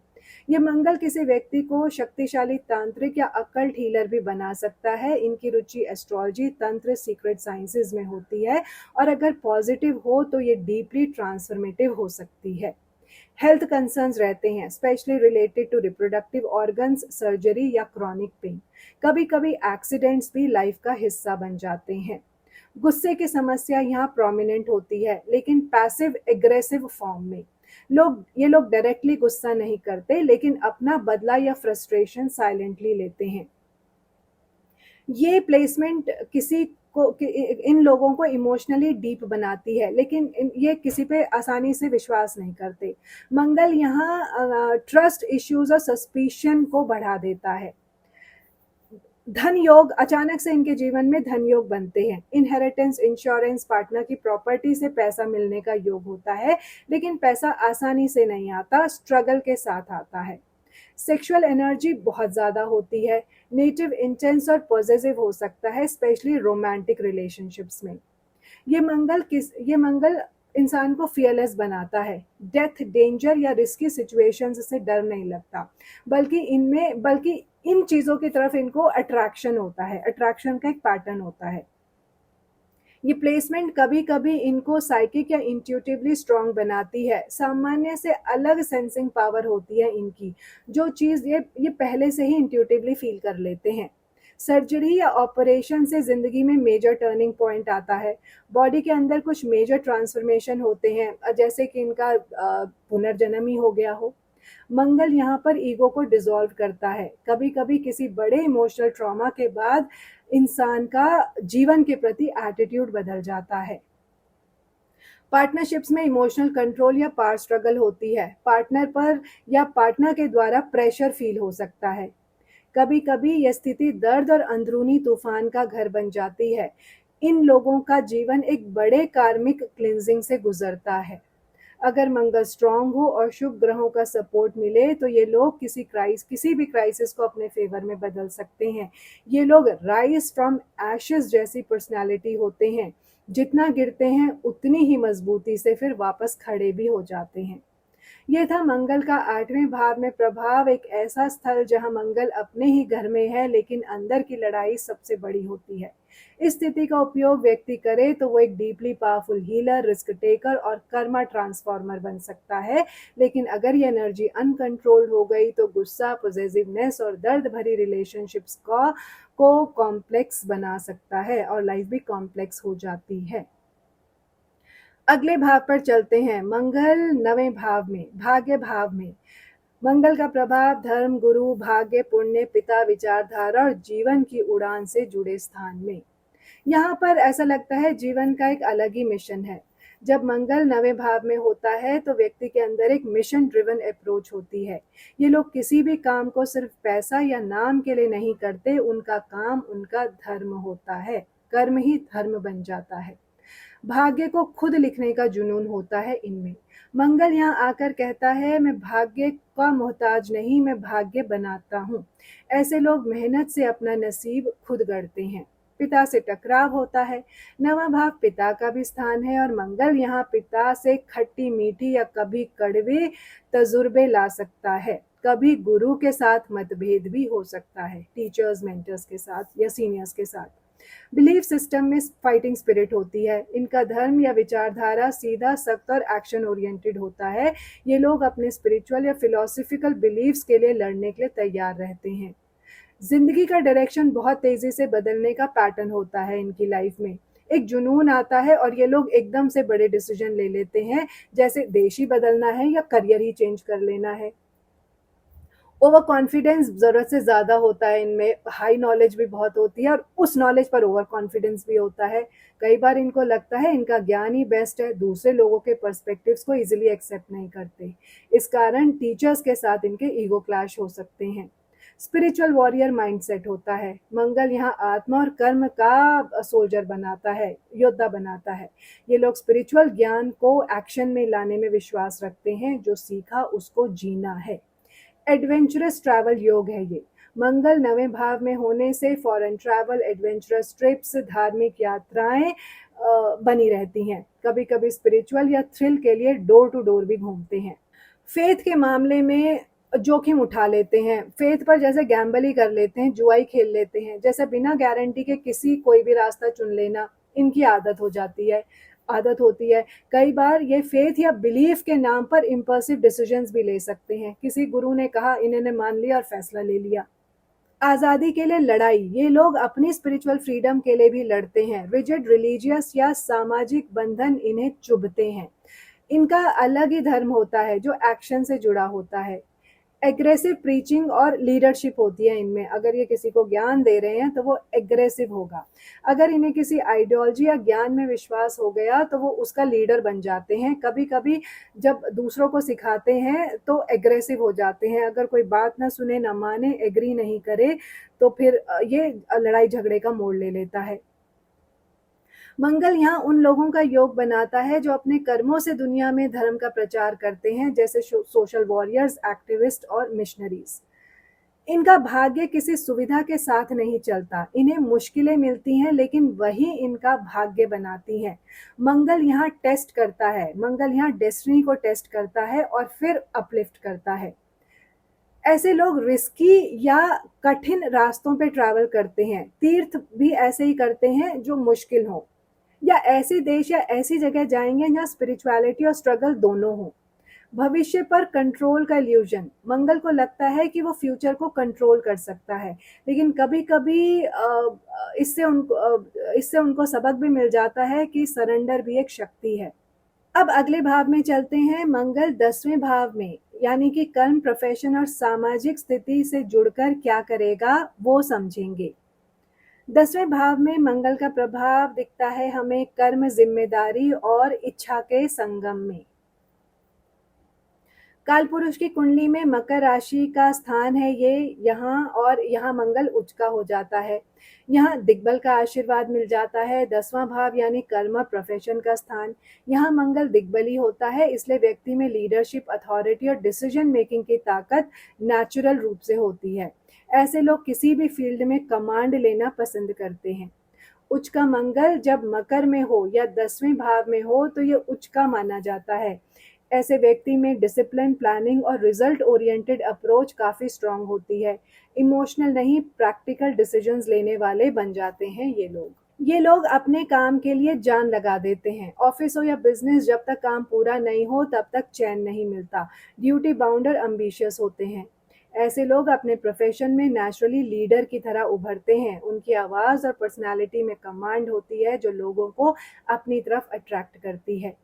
ये मंगल किसी व्यक्ति को शक्तिशाली तांत्रिक या अकल्ट हीलर भी बना सकता है। इनकी रुचि एस्ट्रोलॉजी, तंत्र, सीक्रेट साइंसेज में होती है और अगर पॉजिटिव हो तो ये डीपली ट्रांसफॉर्मेटिव हो सकती है। हेल्थ कंसर्न्स रहते हैं, especially related to reproductive organs, surgery या क्रॉनिक पेन। कभी कभी एक्सीडेंट्स भी लाइफ का हिस्सा बन जाते हैं। गुस्से की समस्या यहाँ प्रोमिनेंट होती है, लेकिन पैसिव एग्रेसिव फॉर्म में। ये लोग डायरेक्टली गुस्सा नहीं करते, लेकिन अपना बदला या फ्रस्ट्रेशन साइलेंटली लेते हैं। ये प्लेसमेंट किसी को इन लोगों को इमोशनली डीप बनाती है, लेकिन ये किसी पे आसानी से विश्वास नहीं करते। मंगल यहाँ ट्रस्ट इश्यूज और सस्पिशन को बढ़ा देता है। धन योग, अचानक से इनके जीवन में धन योग बनते हैं। इनहेरिटेंस, इंश्योरेंस, पार्टनर की प्रॉपर्टी से पैसा मिलने का योग होता है, लेकिन पैसा आसानी से नहीं आता, स्ट्रगल के साथ आता है। सेक्सुअल एनर्जी बहुत ज़्यादा होती है। नेटिव इंटेंस और पॉजिटिव हो सकता है, स्पेशली रोमांटिक रिलेशनशिप्स में। ये मंगल इंसान को फियरलेस बनाता है। डेथ, डेंजर या रिस्की सिचुएशंस से डर नहीं लगता, बल्कि इन चीज़ों की तरफ इनको अट्रैक्शन होता है। अट्रैक्शन का एक पैटर्न होता है। ये प्लेसमेंट कभी कभी इनको साइकिक या इंट्यूटिवली स्ट्रांग बनाती है। सामान्य से अलग सेंसिंग पावर होती है इनकी। जो चीज़ ये पहले से ही इंट्यूटिवली फील कर लेते हैं। सर्जरी या ऑपरेशन से जिंदगी में मेजर टर्निंग पॉइंट आता है। बॉडी के अंदर कुछ मेजर ट्रांसफॉर्मेशन होते हैं, जैसे कि इनका पुनर्जन्म ही हो गया हो। मंगल यहाँ पर ईगो को डिसॉल्व करता है। कभी कभी किसी बड़े इमोशनल ट्रॉमा के बाद इंसान का जीवन के प्रति एटीट्यूड बदल जाता है। पार्टनरशिप्स में इमोशनल कंट्रोल या पावर स्ट्रगल होती है। पार्टनर पर या पार्टनर के द्वारा प्रेशर फील हो सकता है। कभी कभी यह स्थिति दर्द और अंदरूनी तूफान का घर बन जाती है। इन लोगों का जीवन एक बड़े कार्मिक क्लिंजिंग से गुजरता है। अगर मंगल स्ट्रांग हो और शुभ ग्रहों का सपोर्ट मिले तो ये लोग किसी भी क्राइसिस को अपने फेवर में बदल सकते हैं। ये लोग राइज फ्रॉम एशेस जैसी पर्सनालिटी होते हैं। जितना गिरते हैं उतनी ही मजबूती से फिर वापस खड़े भी हो जाते हैं। ये था मंगल का 8वें भाव में प्रभाव। एक ऐसा स्थल जहां मंगल अपने ही घर में है, लेकिन अंदर की लड़ाई सबसे बड़ी होती है। इस स्थिति का उपयोग व्यक्ति करे तो वो एक deeply powerful healer, risk taker और कर्मा ट्रांसफॉर्मर बन सकता है। लेकिन अगर ये एनर्जी अनकंट्रोल्ड हो गई तो गुस्सा, पॉजिटिवनेस और दर्द भरी रिलेशनशिप्स को कॉम्प्लेक्स बना सकता है और लाइफ भी कॉम्प्लेक्स हो जाती है। अगले भाव पर चलते हैं। मंगल 9वें भाव में, भाग्य भाव में। मंगल का प्रभाव धर्म, गुरु, भाग्य, पुण्य, पिता, विचारधारा और जीवन की उड़ान से जुड़े स्थान में। यहाँ पर ऐसा लगता है जीवन का एक अलग ही मिशन है। जब मंगल 9वें भाव में होता है तो व्यक्ति के अंदर एक मिशन ड्रिवन अप्रोच होती है। ये लोग किसी भी काम को सिर्फ पैसा या नाम के लिए नहीं करते, उनका काम उनका धर्म होता है। कर्म ही धर्म बन जाता है। भाग्य को खुद लिखने का जुनून होता है इनमें। मंगल यहाँ आकर कहता है, मैं भाग्य का मोहताज नहीं, मैं भाग्य बनाता हूँ। ऐसे लोग मेहनत से अपना नसीब खुद गढ़ते हैं। पिता से टकराव होता है। 9वां भाव पिता का भी स्थान है और मंगल यहाँ पिता से खट्टी मीठी या कभी कड़वे तजुर्बे ला सकता है। कभी गुरु के साथ मतभेद भी हो सकता है, टीचर्स, मेंटर्स के साथ या सीनियर्स के साथ। बिलीफ सिस्टम में फाइटिंग स्पिरिट होती है। इनका धर्म या विचारधारा सीधा, सख्त और एक्शन ओरिएंटेड होता है। ये लोग अपने स्पिरिचुअल या फिलोसफिकल बिलीफ्स के लिए लड़ने के लिए तैयार रहते हैं। जिंदगी का डायरेक्शन बहुत तेजी से बदलने का पैटर्न होता है इनकी लाइफ में। एक जुनून आता है और ये लोग एकदम से बड़े डिसीजन ले लेते हैं, जैसे देश ही बदलना है या करियर ही चेंज कर लेना है। ओवर कॉन्फिडेंस ज़रूरत से ज़्यादा होता है इनमें। हाई नॉलेज भी बहुत होती है और उस नॉलेज पर ओवर कॉन्फिडेंस भी होता है। कई बार इनको लगता है इनका ज्ञान ही बेस्ट है, दूसरे लोगों के पर्सपेक्टिव्स को इजीली एक्सेप्ट नहीं करते। इस कारण टीचर्स के साथ इनके ईगो क्लैश हो सकते हैं। स्पिरिचुअल वॉरियर माइंडसेट होता है। मंगल यहाँ आत्मा और कर्म का सोल्जर बनाता है, योद्धा बनाता है। ये लोग स्पिरिचुअल ज्ञान को एक्शन में लाने में विश्वास रखते हैं। जो सीखा उसको जीना है। एडवेंचरस ट्रैवल योग है ये। मंगल 9वें भाव में होने से फॉरेन ट्रैवल, एडवेंचरस ट्रिप्स, धार्मिक यात्राएं बनी रहती हैं। कभी कभी स्पिरिचुअल या थ्रिल के लिए डोर टू डोर भी घूमते हैं। फेथ के मामले में जोखिम उठा लेते हैं, फेथ पर जैसे गैम्बल ही कर लेते हैं, जुआई खेल लेते हैं, जैसे बिना गारंटी के किसी कोई भी रास्ता चुन लेना इनकी आदत होती है। कई बार ये फेथ या बिलीफ के नाम पर इम्पल्सिव डिसीजंस भी ले सकते हैं। किसी गुरु ने कहा, इन्होंने मान लिया और फैसला ले लिया। आजादी के लिए लड़ाई, ये लोग अपनी स्पिरिचुअल फ्रीडम के लिए भी लड़ते हैं। रिजिड रिलीजियस या सामाजिक बंधन इन्हें चुभते हैं। इनका अलग ही धर्म होता है जो एक्शन से जुड़ा होता है। एग्रेसिव प्रीचिंग और लीडरशिप होती है इनमें। अगर ये किसी को ज्ञान दे रहे हैं तो वो एग्रेसिव होगा। अगर इन्हें किसी आइडियोलॉजी या ज्ञान में विश्वास हो गया तो वो उसका लीडर बन जाते हैं। कभी कभी जब दूसरों को सिखाते हैं तो एग्रेसिव हो जाते हैं। अगर कोई बात ना सुने, ना माने, एग्री नहीं करे तो फिर ये लड़ाई झगड़े का मोड़ ले लेता है। मंगल यहाँ उन लोगों का योग बनाता है जो अपने कर्मों से दुनिया में धर्म का प्रचार करते हैं, जैसे सोशल वॉरियर्स, एक्टिविस्ट और मिशनरीज। इनका भाग्य किसी सुविधा के साथ नहीं चलता। इन्हें मुश्किलें मिलती हैं लेकिन वही इनका भाग्य बनाती हैं। मंगल यहाँ टेस्ट करता है, मंगल यहाँ डेस्टिनी को टेस्ट करता है और फिर अपलिफ्ट करता है। ऐसे लोग रिस्की या कठिन रास्तों पे ट्रैवल करते हैं। तीर्थ भी ऐसे ही करते हैं जो मुश्किल हो, या ऐसे देश या ऐसी जगह जाएंगे जहाँ स्पिरिचुअलिटी और स्ट्रगल दोनों हो। भविष्य पर कंट्रोल का इल्यूजन, मंगल को लगता है कि वो फ्यूचर को कंट्रोल कर सकता है, लेकिन कभी कभी इससे उनको सबक भी मिल जाता है कि सरेंडर भी एक शक्ति है। अब अगले भाव में चलते हैं। मंगल 10वें भाव में, यानी कि कर्म, प्रोफेशन और सामाजिक स्थिति से जुड़कर क्या करेगा वो समझेंगे। 10वें भाव में मंगल का प्रभाव दिखता है हमें कर्म, जिम्मेदारी और इच्छा के संगम में। काल पुरुष की कुंडली में मकर राशि का स्थान है ये यहाँ, और यहाँ मंगल उच्च का हो जाता है। यहाँ दिग्बल का आशीर्वाद मिल जाता है। 10वां भाव यानी कर्म, प्रोफेशन का स्थान, यहाँ मंगल दिग्बली होता है, इसलिए व्यक्ति में लीडरशिप, अथॉरिटी और डिसीजन मेकिंग की ताकत नेचुरल रूप से होती है। ऐसे लोग किसी भी फील्ड में कमांड लेना पसंद करते हैं। उच्च का मंगल जब मकर में हो या 10वें भाव में हो तो ये उच्च का माना जाता है। ऐसे व्यक्ति में डिसिप्लिन, प्लानिंग और रिजल्ट ओरिएंटेड अप्रोच काफी स्ट्रांग होती है। इमोशनल नहीं, प्रैक्टिकल डिसीजंस लेने वाले बन जाते हैं ये लोग अपने काम के लिए जान लगा देते हैं। ऑफिस हो या बिजनेस, जब तक काम पूरा नहीं हो तब तक चैन नहीं मिलता। ड्यूटी बाउंडर, एम्बिशियस होते हैं। ऐसे लोग अपने प्रोफेशन में नेचुरली लीडर की तरह उभरते हैं। उनकी आवाज और पर्सनालिटी में कमांड होती है जो लोगों को अपनी तरफ अट्रैक्ट करती है।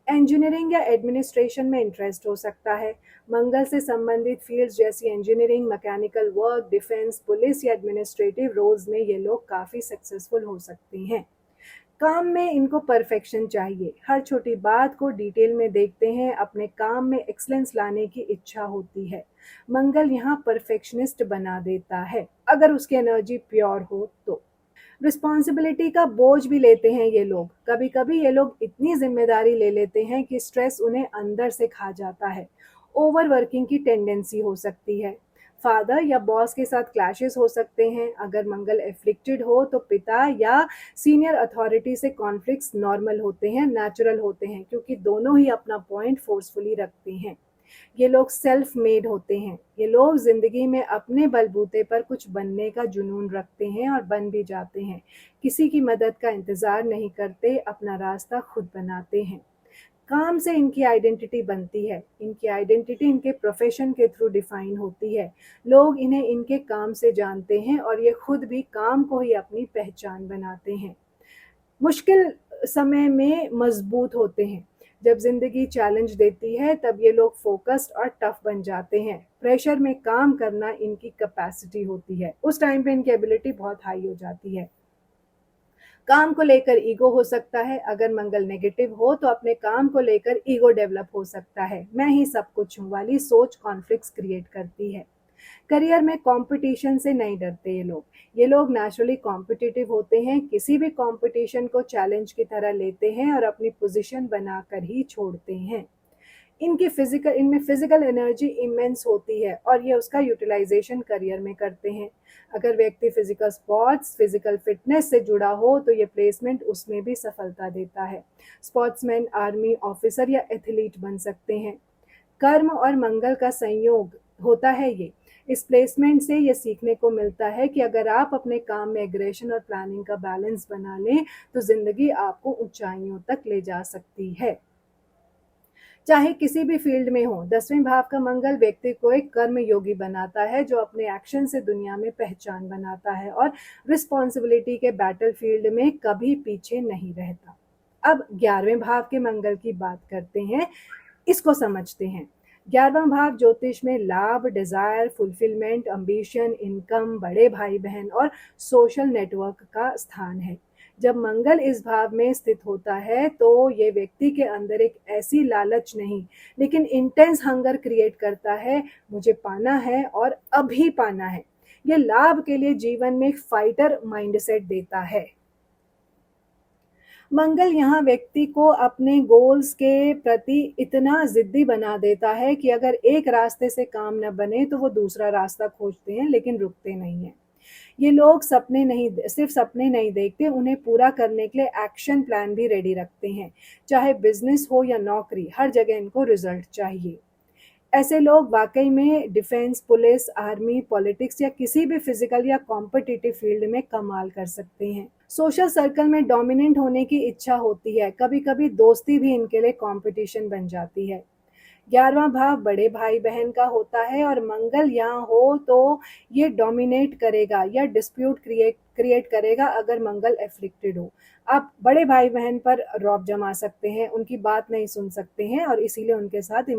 इंजीनियरिंग या एडमिनिस्ट्रेशन में इंटरेस्ट हो सकता है। मंगल से संबंधित फील्ड्स जैसी engineering, mechanical work, defence, police या एडमिनिस्ट्रेटिव रोल्स में ये लोग काफ़ी सक्सेसफुल हो सकते हैं। काम में इनको परफेक्शन चाहिए, हर छोटी बात को डिटेल में देखते हैं, अपने काम में एक्सलेंस लाने की इच्छा होती है। मंगल यहाँ परफेक्शनिस्ट बना देता है अगर उसकी एनर्जी प्योर हो तो। रिस्पॉन्सिबिलिटी का बोझ भी लेते हैं ये लोग। कभी कभी ये लोग इतनी जिम्मेदारी ले लेते हैं कि स्ट्रेस उन्हें अंदर से खा जाता है। ओवर वर्किंग की टेंडेंसी हो सकती है। फादर या बॉस के साथ क्लैशेस हो सकते हैं। अगर मंगल एफ्लिक्टेड हो तो पिता या सीनियर अथॉरिटी से कॉन्फ्लिक्ट्स नॉर्मल होते हैं, नेचुरल होते हैं, क्योंकि दोनों ही अपना पॉइंट फोर्सफुली रखते हैं। ये लोग सेल्फ मेड होते हैं। ये लोग जिंदगी में अपने बलबूते पर कुछ बनने का जुनून रखते हैं और बन भी जाते हैं। किसी की मदद का इंतजार नहीं करते, अपना रास्ता खुद बनाते हैं। काम से इनकी आइडेंटिटी बनती है। इनकी आइडेंटिटी इनके प्रोफेशन के थ्रू डिफाइन होती है। लोग इन्हें इनके काम से जानते हैं और ये खुद भी काम को ही अपनी पहचान बनाते हैं। मुश्किल समय में मजबूत होते हैं। जब जिंदगी चैलेंज देती है तब ये लोग फोकस्ड और टफ बन जाते हैं। प्रेशर में काम करना इनकी कैपेसिटी होती है। उस टाइम पे इनकी एबिलिटी बहुत हाई हो जाती है। काम को लेकर ईगो हो सकता है। अगर मंगल नेगेटिव हो तो अपने काम को लेकर ईगो डेवलप हो सकता है। मैं ही सब कुछ हूँ वाली सोच कॉन्फ्लिक्ट्स क्रिएट करती है। करियर में कंपटीशन से नहीं डरते ये लोग नेचुरली कॉम्पिटिटिव होते हैं। किसी भी कंपटीशन को चैलेंज की तरह लेते हैं और अपनी पोजीशन बनाकर ही छोड़ते हैं। इनमें फिजिकल एनर्जी इमेंस होती है और ये उसका यूटिलाइजेशन करियर में करते हैं। अगर व्यक्ति फिजिकल स्पोर्ट्स, फिजिकल फिटनेस से जुड़ा हो तो ये प्लेसमेंट उसमें भी सफलता देता है। स्पोर्ट्समैन आर्मी ऑफिसर या एथलीट बन सकते हैं। कर्म और मंगल का संयोग होता है ये। इस प्लेसमेंट से ये सीखने को मिलता है कि अगर आप अपने काम में एग्रेशन और प्लानिंग का बैलेंस बना लें तो जिंदगी आपको ऊंचाइयों तक ले जा सकती है। चाहे किसी भी फील्ड में हो, 10वें भाव का मंगल व्यक्ति को एक कर्म योगी बनाता है जो अपने एक्शन से दुनिया में पहचान बनाता है और रिस्पॉन्सिबिलिटी के बैटल फील्ड में कभी पीछे नहीं रहता। अब 11वें भाव के मंगल की बात करते हैं, इसको समझते हैं। 11वां भाव ज्योतिष में लाभ, डिजायर, फुलफिलमेंट, अम्बिशन, इनकम, बड़े भाई बहन और सोशल नेटवर्क का स्थान है। जब मंगल इस भाव में स्थित होता है तो ये व्यक्ति के अंदर एक ऐसी लालच नहीं लेकिन इंटेंस हंगर क्रिएट करता है, मुझे पाना है और अभी पाना है। ये लाभ के लिए जीवन में एक फाइटर माइंडसेट देता है। मंगल यहाँ व्यक्ति को अपने गोल्स के प्रति इतना जिद्दी बना देता है कि अगर एक रास्ते से काम न बने तो वो दूसरा रास्ता खोजते हैं लेकिन रुकते नहीं हैं। ये लोग सिर्फ सपने नहीं देखते, उन्हें पूरा करने के लिए एक्शन प्लान भी रेडी रखते हैं। चाहे बिजनेस हो या नौकरी, हर जगह इनको रिजल्ट चाहिए। ऐसे लोग वाकई में डिफेंस, पुलिस, आर्मी, पॉलिटिक्स या किसी भी फिजिकल या कॉम्पिटिटिव फील्ड में कमाल कर सकते हैं। सोशल सर्कल में डोमिनेंट होने की इच्छा होती है, कभी कभी दोस्ती भी इनके लिए कंपटीशन बन जाती है। 11वां भाव बड़े भाई बहन का होता है और मंगल यहाँ हो तो ये डोमिनेट करेगा या डिस्प्यूट क्रिएट करेगा अगर मंगल एफ्लिक्टेड हो। आप बड़े भाई बहन पर रौब जमा सकते हैं, उनकी बात नहीं सुन सकते हैं और इसीलिए उनके साथ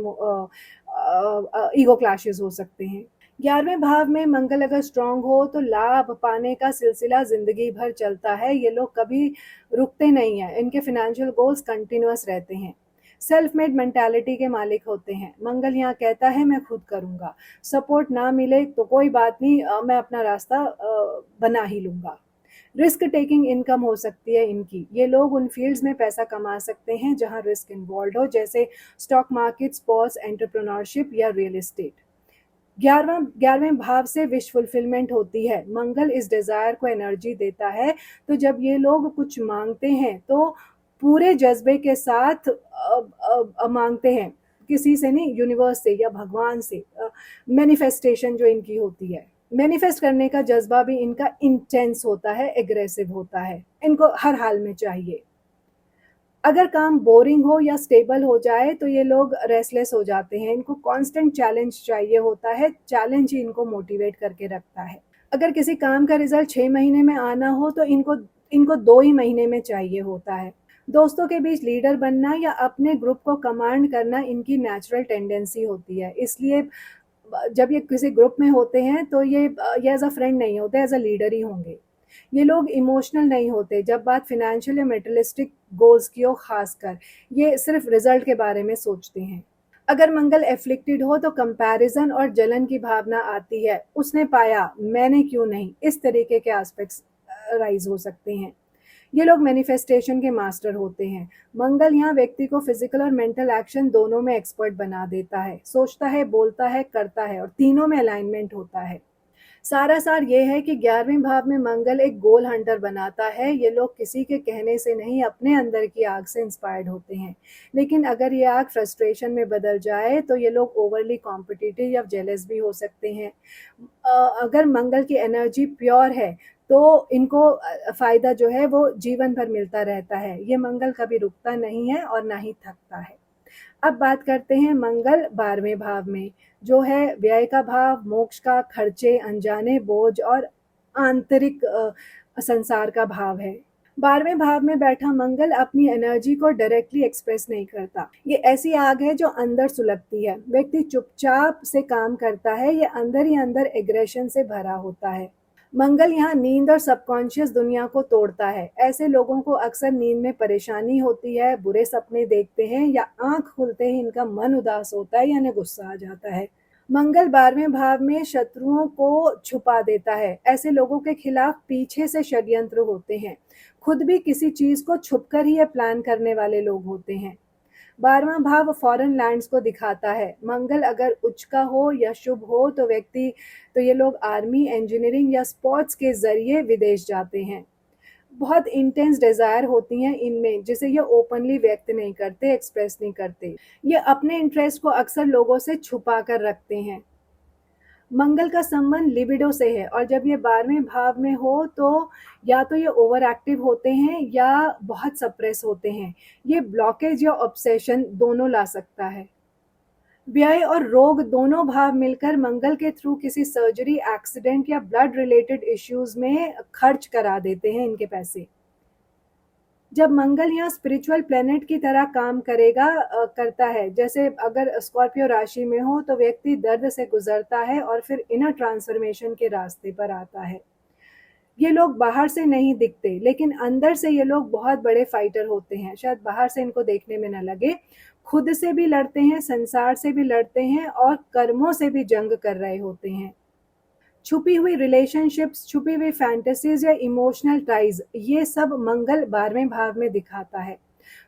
ईगो क्लैशेस हो सकते हैं। 11वें भाव में मंगल अगर स्ट्रांग हो तो लाभ पाने का सिलसिला जिंदगी भर चलता है। ये लोग कभी रुकते नहीं हैं, इनके फाइनेंशियल गोल्स कंटिन्यूअस रहते हैं। सेल्फ मेड मेंटालिटी के मालिक होते हैं। मंगल यहाँ कहता है मैं खुद करूँगा, सपोर्ट ना मिले तो कोई बात नहीं, मैं अपना रास्ता बना ही लूँगा। रिस्क टेकिंग इनकम हो सकती है इनकी। ये लोग उन फील्ड्स में पैसा कमा सकते हैं जहाँ रिस्क इन्वॉल्व हो, जैसे स्टॉक मार्केट, स्पोर्ट्स, एंटरप्रेन्योरशिप या रियल एस्टेट। 11वें भाव से विश फुलफिलमेंट होती है। मंगल इस डिजायर को एनर्जी देता है, तो जब ये लोग कुछ मांगते हैं तो पूरे जज्बे के साथ मांगते हैं, किसी से नहीं, यूनिवर्स से या भगवान से। मैनिफेस्टेशन जो इनकी होती है, मैनिफेस्ट करने का जज्बा भी इनका इंटेंस होता है, एग्रेसिव होता है, इनको हर हाल में चाहिए। अगर काम बोरिंग हो या स्टेबल हो जाए तो ये लोग रेस्टलेस हो जाते हैं, इनको कांस्टेंट चैलेंज चाहिए होता है, चैलेंज ही इनको मोटिवेट करके रखता है। अगर किसी काम का रिजल्ट 6 महीने में आना हो तो इनको 2 ही महीने में चाहिए होता है। दोस्तों के बीच लीडर बनना या अपने ग्रुप को कमांड करना इनकी नेचुरल टेंडेंसी होती है, इसलिए जब ये किसी ग्रुप में होते हैं तो ये एज अ फ्रेंड नहीं होते, एज अ लीडर ही होंगे। ये लोग इमोशनल नहीं होते जब बात फिनेंशियल या मेटलिस्टिक गोल्स की हो, खासकर ये सिर्फ रिजल्ट के बारे में सोचते हैं। अगर मंगल एफ्लिक्टेड हो तो कंपैरिजन और जलन की भावना आती है, उसने पाया मैंने क्यों नहीं, इस तरीके के एस्पेक्ट्स राइज हो सकते हैं। ये लोग मैनिफेस्टेशन के मास्टर होते हैं। मंगल यहाँ व्यक्ति को फिजिकल और मेंटल एक्शन दोनों में एक्सपर्ट बना देता है, सोचता है, बोलता है, करता है और तीनों में अलाइनमेंट होता है। सारा सार ये है कि 11वें भाव में मंगल एक गोल हंटर बनाता है। ये लोग किसी के कहने से नहीं, अपने अंदर की आग से इंस्पायर्ड होते हैं, लेकिन अगर ये आग फ्रस्ट्रेशन में बदल जाए तो ये लोग ओवरली कॉम्पिटिटिव या जेलस भी हो सकते हैं। अगर मंगल की एनर्जी प्योर है तो इनको फायदा जो है वो जीवन भर मिलता रहता है। ये मंगल कभी रुकता नहीं है और ना ही थकता है। अब बात करते हैं मंगल 12वें भाव में, जो है व्यय का भाव, मोक्ष का, खर्चे, अनजाने बोझ और आंतरिक संसार का भाव है। 12वें भाव में बैठा मंगल अपनी एनर्जी को डायरेक्टली एक्सप्रेस नहीं करता। ये ऐसी आग है जो अंदर सुलगती है। व्यक्ति चुपचाप से काम करता है, ये अंदर ही अंदर एग्रेशन से भरा होता है। मंगल यहाँ नींद और सबकॉन्शियस दुनिया को तोड़ता है। ऐसे लोगों को अक्सर नींद में परेशानी होती है, बुरे सपने देखते हैं या आंख खुलते ही इनका मन उदास होता है यानी गुस्सा आ जाता है। मंगल 12वें भाव में शत्रुओं को छुपा देता है। ऐसे लोगों के खिलाफ पीछे से षड्यंत्र होते हैं, खुद भी किसी चीज को छुपकर ही ये प्लान करने वाले लोग होते हैं। 12वां भाव फॉरेन लैंड्स को दिखाता है। मंगल अगर उच्च का हो या शुभ हो तो ये लोग आर्मी, इंजीनियरिंग या स्पोर्ट्स के ज़रिए विदेश जाते हैं। बहुत इंटेंस डिज़ायर होती हैं इनमें, जिसे ये ओपनली व्यक्त नहीं करते, एक्सप्रेस नहीं करते। ये अपने इंटरेस्ट को अक्सर लोगों से छुपा कर रखते हैं। मंगल का संबंध लिबिडो से है और जब ये 12वें भाव में हो तो या तो ये ओवर एक्टिव होते हैं या बहुत सप्रेस होते हैं। ये ब्लॉकेज या ऑब्सेशन दोनों ला सकता है। व्यय और रोग दोनों भाव मिलकर मंगल के थ्रू किसी सर्जरी, एक्सीडेंट या ब्लड रिलेटेड इश्यूज में खर्च करा देते हैं इनके पैसे। जब मंगल यहाँ स्पिरिचुअल प्लेनेट की तरह काम करता है, जैसे अगर स्कॉर्पियो राशि में हो तो व्यक्ति दर्द से गुजरता है और फिर इनर ट्रांसफॉर्मेशन के रास्ते पर आता है। ये लोग बाहर से नहीं दिखते, लेकिन अंदर से ये लोग बहुत बड़े फाइटर होते हैं। शायद बाहर से इनको देखने में न लगे। खुद से भी लड़ते हैं, संसार से भी लड़ते हैं और कर्मों से भी जंग कर रहे होते हैं। छुपी हुई रिलेशनशिप्स, छुपी हुई फैंटेसीज या इमोशनल टाइज, ये सब मंगल 12वें भाव में दिखाता है।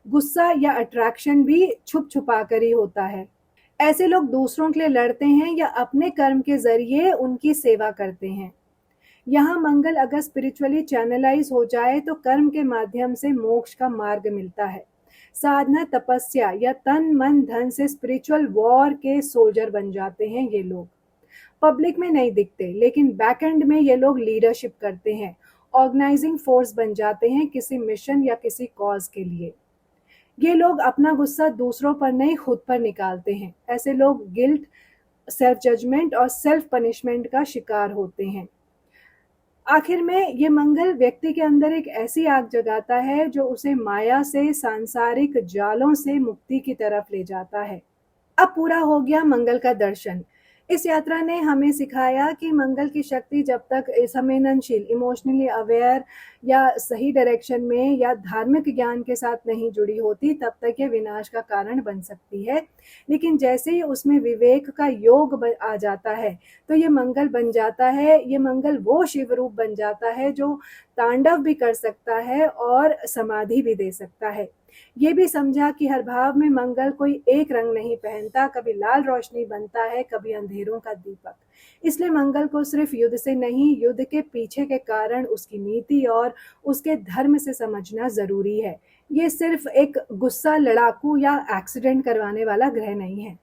गुस्सा या अट्रैक्शन भी छुप छुपा कर ही होता है। ऐसे लोग दूसरों के लिए लड़ते हैं या अपने कर्म के जरिए उनकी सेवा करते हैं। यहाँ मंगल अगर स्पिरिचुअली चैनलाइज हो जाए तो कर्म के माध्यम से मोक्ष का मार्ग मिलता है। साधना, तपस्या या तन मन धन से स्पिरिचुअल वॉर के सोल्जर बन जाते हैं ये लोग। पब्लिक में नहीं दिखते, लेकिन बैक एंड में ये लोग लीडरशिप करते हैं, ऑर्गेनाइजिंग फोर्स बन जाते हैं किसी मिशन या किसी कॉज के लिए। ये लोग अपना गुस्सा दूसरों पर नहीं, खुद पर निकालते हैं। ऐसे लोग गिल्ट, सेल्फ जजमेंट और सेल्फ पनिशमेंट का शिकार होते हैं। आखिर में ये मंगल व्यक्ति के अंदर एक ऐसी आग जगाता है जो उसे माया से, सांसारिक जालों से मुक्ति की तरफ ले जाता है। अब पूरा हो गया मंगल का दर्शन। इस यात्रा ने हमें सिखाया कि मंगल की शक्ति जब तक संवेदनशील, इमोशनली अवेयर या सही डायरेक्शन में या धार्मिक ज्ञान के साथ नहीं जुड़ी होती, तब तक ये विनाश का कारण बन सकती है। लेकिन जैसे ही उसमें विवेक का योग आ जाता है तो ये मंगल बन जाता है। ये मंगल वो शिव रूप बन जाता है जो तांडव भी कर सकता है और समाधि भी दे सकता है। ये भी समझा कि हर भाव में मंगल कोई एक रंग नहीं पहनता, कभी लाल रोशनी बनता है, कभी अंधेरों का दीपक। इसलिए मंगल को सिर्फ युद्ध से नहीं, युद्ध के पीछे के कारण, उसकी नीति और उसके धर्म से समझना जरूरी है। ये सिर्फ एक गुस्सा, लड़ाकू या एक्सीडेंट करवाने वाला ग्रह नहीं है।